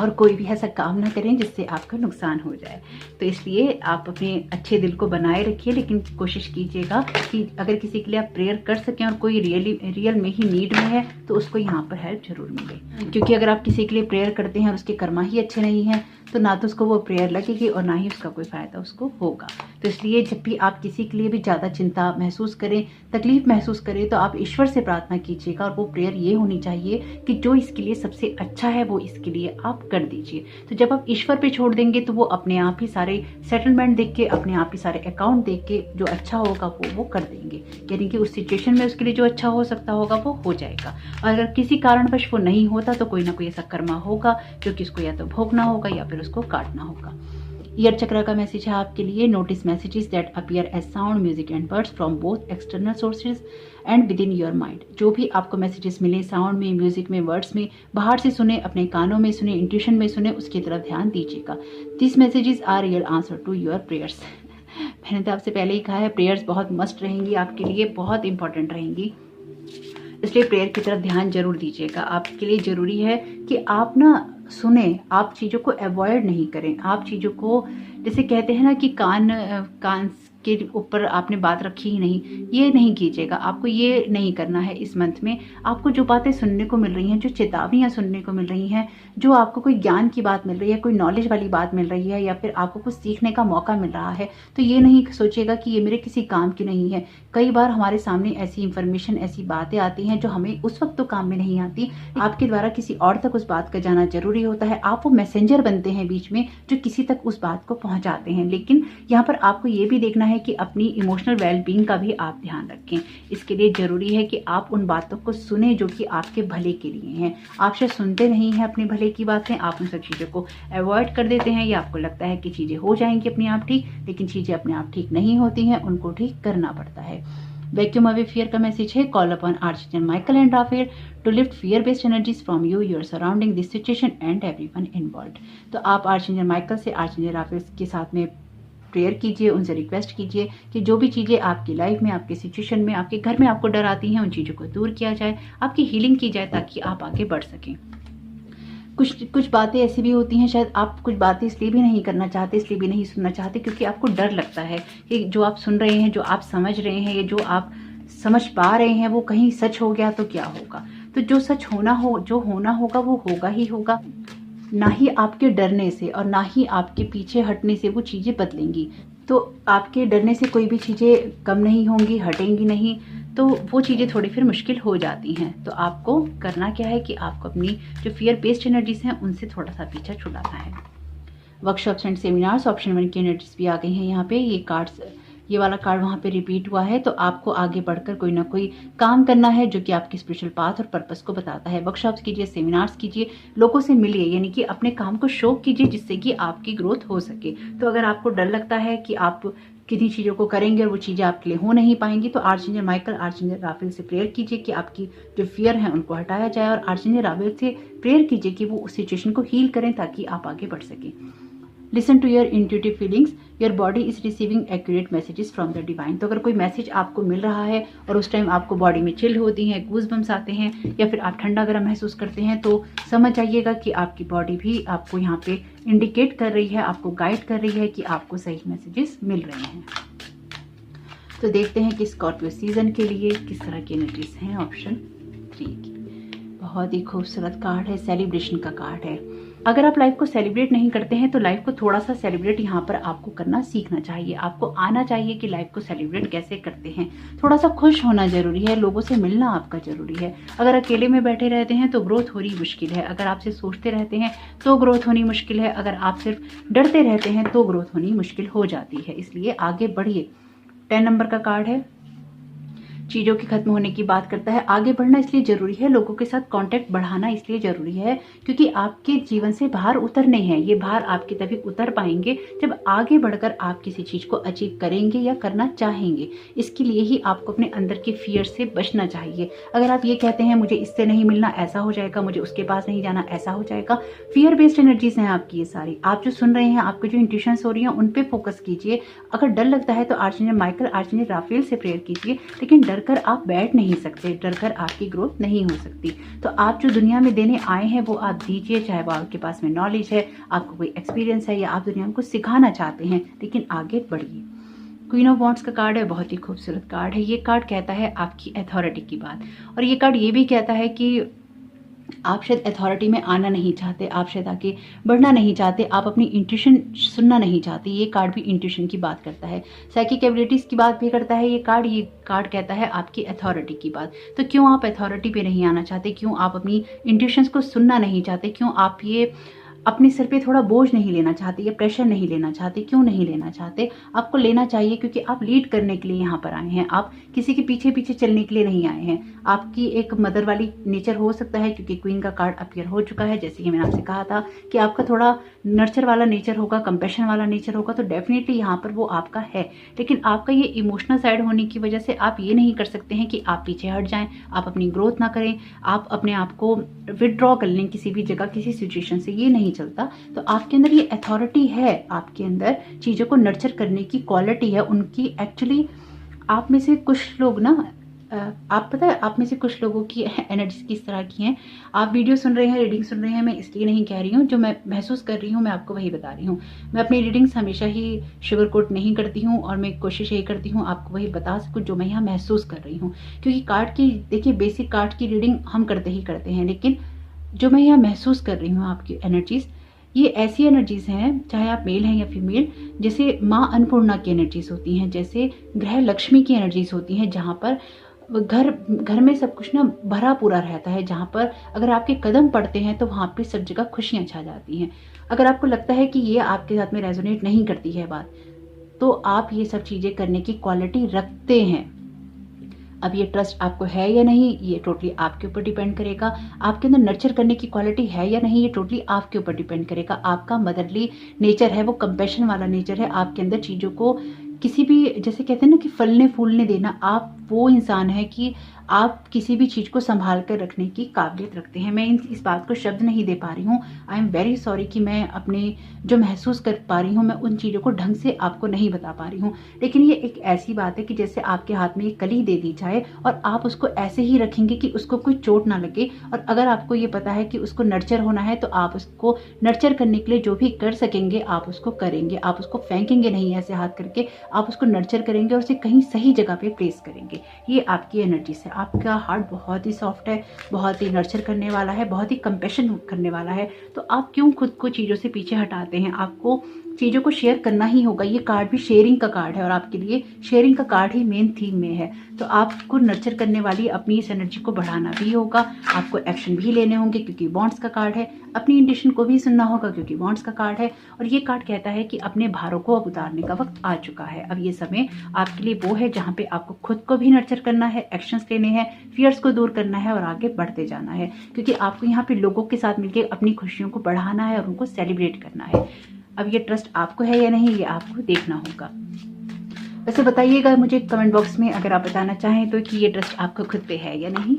और कोई भी ऐसा काम ना करें जिससे आपका नुकसान हो जाए। तो इसलिए आप अपने अच्छे दिल को बनाए रखिए, लेकिन कोशिश कीजिएगा कि अगर किसी के लिए आप प्रेयर कर सकें और कोई रियल में ही नीड में है, तो उसको यहाँ पर हेल्प जरूर मिले। क्योंकि अगर आप किसी के लिए प्रेयर करते हैं और उसके कर्मा ही अच्छे नहीं हैं, तो ना तो उसको वो प्रेयर लगेगी और ना ही उसका कोई फ़ायदा उसको होगा। तो इसलिए जब भी आप किसी के लिए भी ज़्यादा चिंता महसूस करें, तकलीफ़ महसूस करें, तो आप ईश्वर से प्रार्थना कीजिएगा और वो प्रेयर ये होनी चाहिए कि जो इसके लिए सबसे अच्छा है वो इसके लिए आप कर दीजिए। तो जब आप ईश्वर पे छोड़ देंगे तो वो अपने आप ही सारे सेटलमेंट देख के, अपने आप ही सारे अकाउंट देख के जो अच्छा होगा वो कर देंगे। यानी कि उस सिचुएशन में उसके लिए जो अच्छा हो सकता होगा वो हो जाएगा। और अगर किसी कारणवश वो नहीं होता तो कोई ना कोई ऐसा कर्मा होगा जो कि उसको या तो भोगना होगा या फिर उसको काटना होगा। ईयर चक्र का मैसेज है आपके लिए, notice messages that appear as sound, music and words from both external sources and within your mind. जो भी आपको मैसेजेस मिले साउंड में, म्यूजिक में, वर्ड्स में, बाहर से सुने, अपने कानों में सुने, इंट्यूशन में सुने, उसकी तरफ ध्यान दीजिएगा। This messages are real answer to your prayers. मैंने तो आपसे पहले ही कहा है, प्रेयर्स बहुत मस्ट रहेंगी आपके लिए, बहुत इंपॉर्टेंट रहेंगी, इसलिए प्रेयर की तरफ ध्यान जरूर दीजिएगा। आपके लिए ज़रूरी है कि आप ना सुने, आप चीज़ों को अवॉइड नहीं करें। आप चीज़ों को, जैसे कहते हैं ना कि कान के ऊपर आपने बात रखी ही नहीं, ये नहीं कीजिएगा। आपको ये नहीं करना है इस मंथ में। आपको जो बातें सुनने को मिल रही हैं, जो चेतावनियाँ सुनने को मिल रही हैं, जो आपको कोई ज्ञान की बात मिल रही है, कोई नॉलेज वाली बात मिल रही है, या फिर आपको कुछ सीखने का मौका मिल रहा है, तो ये नहीं सोचिएगा कि ये मेरे किसी काम की नहीं है। कई बार हमारे सामने ऐसी इंफॉर्मेशन, ऐसी बातें आती हैं जो हमें उस वक्त तो काम में नहीं आती, आपके द्वारा किसी और तक उस बात का जाना जरूरी होता है। आप वो मैसेंजर बनते हैं बीच में जो किसी तक उस बात को पहुंचाते हैं। लेकिन यहाँ पर आपको ये भी देखना है कि अपनी इमोशनल वेलबींग का भी आप ध्यान रखें। इसके लिए जरूरी है कि आप उन बातों को सुने जो कि आपके भले के लिए हैं। आप शायद सुनते नहीं हैं अपने भले की बातें, आप उन सब चीज़ों को अवॉइड कर देते हैं, या आपको लगता है कि चीज़ें हो जाएंगी अपने आप ठीक, लेकिन चीज़ें अपने आप ठीक नहीं होती हैं, उनको ठीक करना पड़ता है। वैक्यूम अवे फियर का मैसेज है, call upon archangel Michael and Raphael to lift fear based energies from you, your surrounding, this situation and everyone involved. तो आप आर्चएंजल माइकल से, आर्चएंजल राफेल के साथ में प्रेयर कीजिए, उनसे रिक्वेस्ट कीजिए कि जो भी चीज़ें आपकी लाइफ में, आपके सिचुएशन में, आपके घर में आपको डर आती हैं, उन चीज़ों को दूर किया जाए, आपकी हीलिंग की जाए, ताकि आप आगे बढ़ सकें। कुछ बातें ऐसी भी होती हैं, शायद आप कुछ बातें इसलिए भी नहीं करना चाहते, इसलिए भी नहीं सुनना चाहते क्योंकि आपको डर लगता है कि जो आप सुन रहे हैं, जो आप समझ रहे हैं, या जो आप समझ पा रहे हैं वो कहीं सच हो गया तो क्या होगा। तो जो सच जो होना होगा वो होगा ही होगा। ना ही आपके डरने से और ना ही आपके पीछे हटने से वो चीज़ें बदलेंगी। तो आपके डरने से कोई भी चीज़ें कम नहीं होंगी, हटेंगी नहीं, तो वो चीज़ें थोड़ी फिर मुश्किल हो जाती हैं। तो आपको करना क्या है कि आपको अपनी जो फियर बेस्ड एनर्जीज हैं उनसे थोड़ा सा पीछा छुड़ाना है। वर्कशॉप्स एंड सेमिनार्स ऑप्शन 1 की एनर्जीज भी आ गई हैं यहाँ पे। ये वाला कार्ड वहाँ पे रिपीट हुआ है, तो आपको आगे बढ़कर कोई ना कोई काम करना है जो कि आपके स्पिरिचुअल पाथ और पर्पस को बताता है। वर्कशॉप्स कीजिए, सेमिनार्स कीजिए, लोगों से मिलिए, यानी कि अपने काम को शो कीजिए जिससे कि आपकी ग्रोथ हो सके। तो अगर आपको डर लगता है कि आप किन्हीं चीज़ों को करेंगे और वो चीज़ें आपके लिए हो नहीं पाएंगी, तो आर्चएंजल माइकल, आर्चएंजल राफेल से प्रेयर कीजिए कि आपकी जो फियर है उनको हटाया जाए, और आर्चएंजल राफेल से प्रेयर कीजिए कि वो उस सिचुएशन को हील करें ताकि आप आगे बढ़ सकें। Listen to your intuitive feelings, your body is receiving accurate messages from the divine. तो अगर कोई मैसेज आपको मिल रहा है और उस टाइम आपको बॉडी में चिल होती है, गूज़बम्स आते हैं, या फिर आप ठंडा गर्म महसूस करते हैं, तो समझ जाइएगा कि आपकी बॉडी भी आपको यहाँ पे इंडिकेट कर रही है, आपको गाइड कर रही है कि आपको सही मैसेजेस मिल रहे हैं। तो देखते हैं कि स्कॉर्पियो सीजन के लिए किस तरह की एनर्जीज हैं। ऑप्शन 3 की बहुत ही खूबसूरत कार्ड है, सेलिब्रेशन का कार्ड है। अगर आप लाइफ को सेलिब्रेट नहीं करते हैं तो लाइफ को थोड़ा सा सेलिब्रेट यहाँ पर आपको करना सीखना चाहिए। आपको आना चाहिए कि लाइफ को सेलिब्रेट कैसे करते हैं। थोड़ा सा खुश होना जरूरी है, लोगों से मिलना आपका जरूरी है। अगर अकेले में बैठे रहते हैं तो ग्रोथ होनी मुश्किल है। अगर आप सिर्फ सोचते रहते हैं तो ग्रोथ होनी मुश्किल है। अगर आप सिर्फ डरते रहते हैं तो ग्रोथ होनी मुश्किल हो जाती है। इसलिए आगे बढ़िए। 10 नंबर का कार्ड है, चीज़ों के खत्म होने की बात करता है। आगे बढ़ना इसलिए जरूरी है, लोगों के साथ कांटेक्ट बढ़ाना इसलिए जरूरी है क्योंकि आपके जीवन से भार उतरने हैं। ये भार आपके तभी उतर पाएंगे जब आगे बढ़कर आप किसी चीज़ को अचीव करेंगे या करना चाहेंगे। इसके लिए ही आपको अपने अंदर के फियर से बचना चाहिए। अगर आप ये कहते हैं मुझे इससे नहीं मिलना, ऐसा हो जाएगा, मुझे उसके पास नहीं जाना, ऐसा हो जाएगा, फियर बेस्ड एनर्जीज हैं आपकी ये सारी। आप जो सुन रहे हैं, आपको जो इंट्यूशंस हो रही हैं, उन पे फोकस कीजिए। अगर डर लगता है तो आर्चएंजल माइकल, आर्चएंजल राफेल से प्रेयर कीजिए, लेकिन डरकर आप बैठ नहीं सकते, डरकर आपकी ग्रोथ नहीं हो सकती। तो आप जो दुनिया में देने आए हैं वो आप दीजिए, चाहे वो आपके पास में नॉलेज है, आपको कोई एक्सपीरियंस है, या आप दुनिया में कुछ सिखाना चाहते हैं, लेकिन आगे बढ़िए। क्वीन ऑफ वॉन्ड्स का कार्ड है, बहुत ही खूबसूरत कार्ड है। ये कार्ड कहता है आपकी अथॉरिटी की बात, और ये कार्ड ये भी कहता है कि आप शायद अथॉरिटी में आना नहीं चाहते, आप शायद आगे बढ़ना नहीं चाहते, आप अपनी इंट्यूशन सुनना नहीं चाहते। ये कार्ड भी इंट्यूशन की बात करता है, साइकिक एबिलिटीज़ की बात भी करता है ये कार्ड कहता है आपकी अथॉरिटी की बात। तो क्यों आप अथॉरिटी पे नहीं आना चाहते, क्यों आप अपनी इंट्यूशंस को सुनना नहीं चाहते, क्यों आप ये अपने सिर पे थोड़ा बोझ नहीं लेना चाहते या प्रेशर नहीं लेना चाहते? क्यों नहीं लेना चाहते? आपको लेना चाहिए, क्योंकि आप लीड करने के लिए यहाँ पर आए हैं। आप किसी के पीछे पीछे चलने के लिए नहीं आए हैं। आपकी एक मदर वाली नेचर हो सकता है, क्योंकि क्वीन का कार्ड अपीयर हो चुका है। जैसे कि मैंने आपसे कहा था कि आपका थोड़ा नर्चर वाला नेचर होगा, कंपैशन वाला नेचर होगा, तो डेफिनेटली यहाँ पर वो आपका है। लेकिन आपका ये इमोशनल साइड होने की वजह से आप ये नहीं कर सकते हैं कि आप पीछे हट जाएं, आप अपनी ग्रोथ ना करें, आप अपने आप को विदड्रॉ कर लें किसी भी जगह, किसी सिचुएशन से। ये नहीं चलता। तो आपके अंदर ये अथॉरिटी है, आपके अंदर चीज़ों को नर्चर करने की क्वालिटी है उनकी। एक्चुअली आप में से कुछ लोग ना, आप पता है आप में से कुछ लोगों की एनर्जी किस तरह की हैं। आप वीडियो सुन रहे हैं, रीडिंग सुन रहे हैं, मैं इसलिए नहीं कह रही हूँ, जो मैं महसूस कर रही हूँ मैं आपको वही बता रही हूँ। मैं अपनी रीडिंग्स हमेशा ही शुगर कोट नहीं करती हूँ, और मैं कोशिश यही करती हूँ आपको वही बता सकूँ जो मैं यहाँ महसूस कर रही हूँ। क्योंकि कार्ड की, देखिए, बेसिक कार्ड की रीडिंग हम करते ही करते हैं, लेकिन जो मैं यहाँ महसूस कर रही हूँ आपकी एनर्जीज, ये ऐसी एनर्जीज हैं, चाहे आप मेल हैं या फीमेल, जैसे माँ अन्नपूर्णा की एनर्जीज होती हैं, जैसे ग्रह लक्ष्मी की एनर्जीज होती हैं, जहाँ पर घर में सब कुछ ना भरा पूरा रहता है, जहाँ पर अगर आपके कदम पड़ते हैं तो वहाँ पे सब जगह खुशियाँ छा जाती हैं। अगर आपको लगता है कि ये आपके साथ में रेजोनेट नहीं करती है बात, तो आप ये सब चीज़ें करने की क्वालिटी रखते हैं। अब ये ट्रस्ट आपको है या नहीं, ये टोटली आपके ऊपर डिपेंड करेगा। आपके अंदर नर्चर करने की क्वालिटी है या नहीं, ये टोटली आपके ऊपर डिपेंड करेगा। आपका मदरली नेचर है, वो कंपैशन वाला नेचर है। आपके अंदर चीज़ों को किसी भी, जैसे कहते हैं ना कि फलने फूलने देना, आप वो इंसान है कि आप किसी भी चीज़ को संभाल कर रखने की काबिलियत रखते हैं। मैं इस बात को शब्द नहीं दे पा रही हूँ। आई एम वेरी सॉरी कि मैं अपने जो महसूस कर पा रही हूँ, मैं उन चीज़ों को ढंग से आपको नहीं बता पा रही हूँ। लेकिन ये एक ऐसी बात है कि जैसे आपके हाथ में एक कली दे दी जाए और आप उसको ऐसे ही रखेंगे कि उसको कोई चोट ना लगे। और अगर आपको ये पता है कि उसको नर्चर होना है, तो आप उसको नर्चर करने के लिए जो भी कर सकेंगे आप उसको करेंगे। आप उसको फेंकेंगे नहीं ऐसे हाथ करके, आप उसको नर्चर करेंगे और उसे कहीं सही जगह पे प्लेस करेंगे। ये आपकी एनर्जी से, आपका हार्ट बहुत ही सॉफ्ट है, बहुत ही नर्चर करने वाला है, बहुत ही कंपैशन करने वाला है। तो आप क्यों खुद को चीज़ों से पीछे हटाते हैं? आपको चीज़ों को शेयर करना ही होगा। ये कार्ड भी शेयरिंग का कार्ड है और आपके लिए शेयरिंग का कार्ड ही मेन थीम में है। तो आपको नर्चर करने वाली अपनी इस एनर्जी को बढ़ाना भी होगा, आपको एक्शन भी लेने होंगे क्योंकि बॉन्ड्स का कार्ड है, अपनी इंट्यूशन को भी सुनना होगा क्योंकि बॉन्ड्स का कार्ड है। और ये कार्ड कहता है कि अपने भारों को अब उतारने का वक्त आ चुका है। अब ये समय आपके लिए वो है जहाँ पे आपको खुद को भी नर्चर करना है, एक्शंस लेने हैं, फियर्स को दूर करना है और आगे बढ़ते जाना है। क्योंकि आपको यहाँ पे लोगों के साथ मिलकर अपनी खुशियों को बढ़ाना है और उनको सेलिब्रेट करना है। अब ये ट्रस्ट आपको है या नहीं, ये आपको देखना होगा। वैसे बताइएगा मुझे कमेंट बॉक्स में, अगर आप बताना चाहें तो, कि ये ट्रस्ट आपको खुद पे है या नहीं।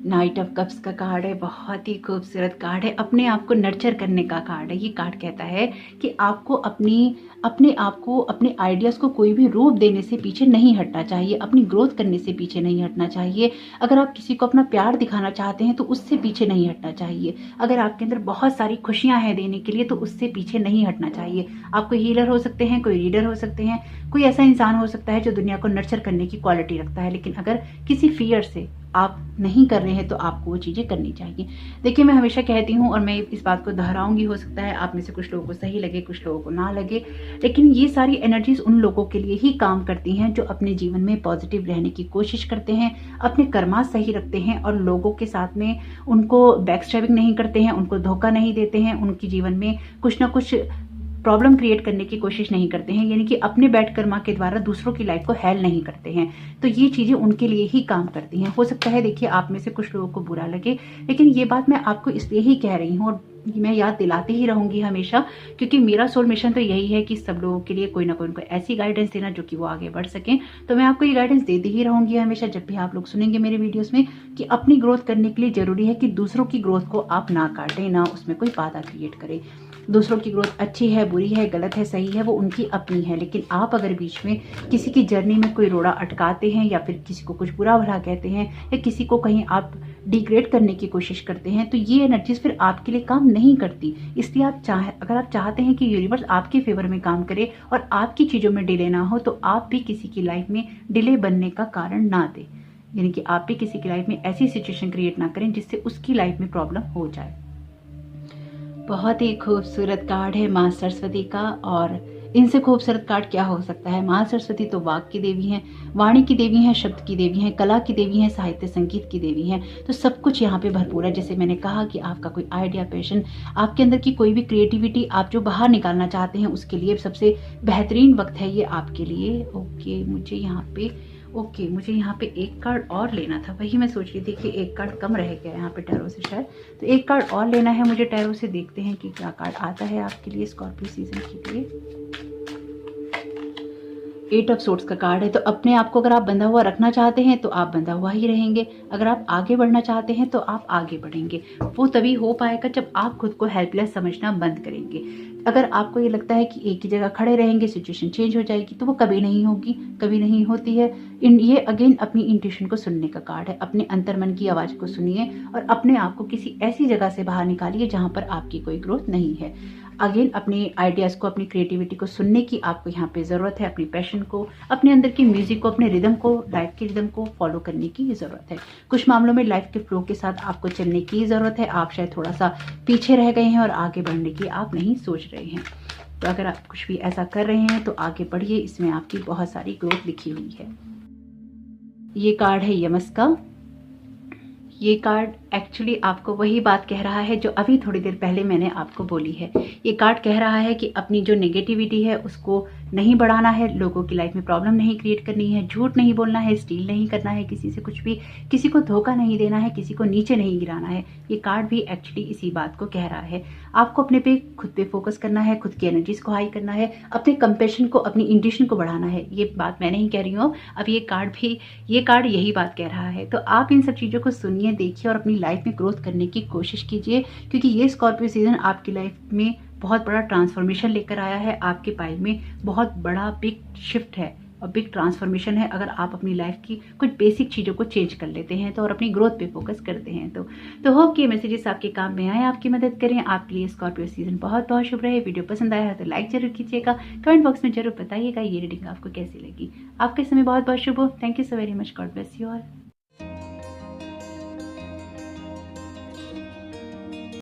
नाइट ऑफ कप्स का कार्ड है, बहुत ही खूबसूरत कार्ड है, अपने आप को नर्चर करने का कार्ड है। ये कार्ड कहता है कि आपको अपने आप को, अपने आइडियाज़ को कोई भी रूप देने से पीछे नहीं हटना चाहिए, अपनी ग्रोथ करने से पीछे नहीं हटना चाहिए। अगर आप किसी को अपना प्यार दिखाना चाहते हैं तो उससे पीछे नहीं हटना चाहिए। अगर आपके अंदर बहुत सारी खुशियां हैं देने के लिए तो उससे पीछे नहीं हटना चाहिए। आप कोई हीलर हो सकते हैं, कोई रीडर हो सकते हैं, कोई ऐसा इंसान हो सकता है जो दुनिया को नर्चर करने की क्वालिटी रखता है। लेकिन अगर किसी फियर से आप नहीं कर रहे हैं तो आपको वो चीज़ें करनी चाहिए। देखिए, मैं हमेशा कहती हूँ और मैं इस बात को दोहराऊंगी, हो सकता है आप में से कुछ लोगों को सही लगे, कुछ लोगों को ना लगे, लेकिन ये सारी एनर्जीज उन लोगों के लिए ही काम करती हैं जो अपने जीवन में पॉजिटिव रहने की कोशिश करते हैं, अपने कर्मा सही रखते हैं और लोगों के साथ में उनको बैकस्टैबिंग नहीं करते हैं, उनको धोखा नहीं देते हैं, उनके जीवन में कुछ ना कुछ प्रॉब्लम क्रिएट करने की कोशिश नहीं करते हैं, यानी कि अपने बैड कर्मा के द्वारा दूसरों की लाइफ को हेल नहीं करते हैं। तो ये चीज़ें उनके लिए ही काम करती हैं। हो सकता है, देखिए, आप में से कुछ लोगों को बुरा लगे, लेकिन ये बात मैं आपको इसलिए ही कह रही हूँ और मैं याद दिलाती ही रहूंगी हमेशा, क्योंकि मेरा सोल मिशन तो यही है कि सब लोगों के लिए कोई ना कोई उनको ऐसी गाइडेंस देना जो कि वो आगे बढ़ सकें। तो मैं आपको ये गाइडेंस देती ही रहूंगी हमेशा, जब भी आप लोग सुनेंगे मेरे वीडियोस में, कि अपनी ग्रोथ करने के लिए जरूरी है कि दूसरों की ग्रोथ को आप ना काटें, ना उसमें कोई बाधा क्रिएट करें। दूसरों की ग्रोथ अच्छी है, बुरी है, गलत है, सही है, वो उनकी अपनी है। लेकिन आप अगर बीच में किसी की जर्नी में कोई रोड़ा अटकाते हैं या फिर किसी को कुछ बुरा भला कहते हैं या किसी को कहीं आप डिग्रेड करने की कोशिश करते हैं, तो ये एनर्जीज फिर आपके लिए काम नहीं करती। इसलिए अगर आप चाहते हैं कि यूनिवर्स आपके फेवर में काम करे और आपकी चीज़ों में डिले ना हो, तो आप भी किसी की लाइफ में डिले बनने का कारण ना दे। यानी कि आप भी किसी की लाइफ में ऐसी सिचुएशन क्रिएट ना करें जिससे उसकी लाइफ में प्रॉब्लम हो जाए। बहुत ही खूबसूरत कार्ड है माँ सरस्वती का, और इनसे खूबसूरत कार्ड क्या हो सकता है। माँ सरस्वती तो वाक की देवी हैं, वाणी की देवी हैं, शब्द की देवी हैं, कला की देवी हैं, साहित्य संगीत की देवी हैं। तो सब कुछ यहाँ पे भरपूर है। जैसे मैंने कहा कि आपका कोई आइडिया, पैशन, आपके अंदर की कोई भी क्रिएटिविटी आप जो बाहर निकालना चाहते हैं, उसके लिए सबसे बेहतरीन वक्त है ये आपके लिए। मुझे यहाँ पे एक कार्ड और लेना था, वही मैं सोच रही थी कि एक कार्ड कम रह गया यहाँ पे टैरो से शायद, तो एक कार्ड और लेना है मुझे टैरो से। देखते हैं कि क्या कार्ड आता है आपके लिए स्कॉर्पियो सीजन के लिए। 8 ऑफ सोर्ड्स का कार्ड है। तो अपने आप को अगर आप बंधा हुआ रखना चाहते हैं तो आप बंधा हुआ ही रहेंगे, अगर आप आगे बढ़ना चाहते हैं तो आप आगे बढ़ेंगे। वो तभी हो पाएगा जब आप खुद को हेल्पलेस समझना बंद करेंगे। अगर आपको ये लगता है कि एक ही जगह खड़े रहेंगे, सिचुएशन चेंज हो जाएगी, तो वो कभी नहीं होगी, कभी नहीं होती है। ये अगेन अपनी इंट्यूशन को सुनने का कार्ड है। अपने अंतर्मन की आवाज़ को सुनिए और अपने आप को किसी ऐसी जगह से बाहर निकालिए जहाँ पर आपकी कोई ग्रोथ नहीं है। अगेन अपने आइडियाज़ को, अपनी क्रिएटिविटी को सुनने की आपको यहाँ पे ज़रूरत है। अपनी पैशन को, अपने अंदर की म्यूज़िक को, अपने रिदम को, लाइफ के रिदम को फॉलो करने की ज़रूरत है। कुछ मामलों में लाइफ के फ्लो के साथ आपको चलने की ज़रूरत है। आप शायद थोड़ा सा पीछे रह गए हैं और आगे बढ़ने की आप नहीं सोच रहे हैं। तो अगर आप कुछ भी ऐसा कर रहे हैं तो आगे बढ़िए, इसमें आपकी बहुत सारी ग्रोथ लिखी हुई है। ये कार्ड है यमस का। ये कार्ड एक्चुअली आपको वही बात कह रहा है जो अभी थोड़ी देर पहले मैंने आपको बोली है। ये कार्ड कह रहा है कि अपनी जो नेगेटिविटी है उसको नहीं बढ़ाना है, लोगों की लाइफ में प्रॉब्लम नहीं क्रिएट करनी है, झूठ नहीं बोलना है, स्टील नहीं करना है किसी से कुछ भी, किसी को धोखा नहीं देना है, किसी को नीचे नहीं गिराना है। ये कार्ड भी एक्चुअली इसी बात को कह रहा है। आपको अपने पे, खुद पे फोकस करना है, खुद की एनर्जीज को हाई करना है, अपने कंपैशन को, अपनी इंट्यूशन को बढ़ाना है। ये बात मैं नहीं कह रही हूँ, अब ये कार्ड यही बात कह रहा है। तो आप इन सब चीज़ों को सुनिए, देखिए और अपनी लाइफ में ग्रोथ करने की कोशिश कीजिए, क्योंकि ये स्कॉर्पियो सीजन आपकी लाइफ में बहुत बड़ा ट्रांसफॉर्मेशन लेकर आया है। आपके पाइल में बहुत बड़ा बिग शिफ्ट है और बिग ट्रांसफॉर्मेशन है। अगर आप अपनी लाइफ की कुछ बेसिक चीज़ों को चेंज कर लेते हैं तो, और अपनी ग्रोथ पे फोकस करते हैं तो होप कि ये मैसेजेस आपके काम में आए, आपकी मदद करें। आपके लिए स्कॉर्पियो सीजन बहुत बहुत शुभ रहे। वीडियो पसंद आया है तो लाइक जरूर कीजिएगा, कमेंट बॉक्स में जरूर बताइएगा ये रीडिंग आपको कैसी लगी। आपके समय बहुत बहुत शुभ हो। Thank you so very much. God bless you all.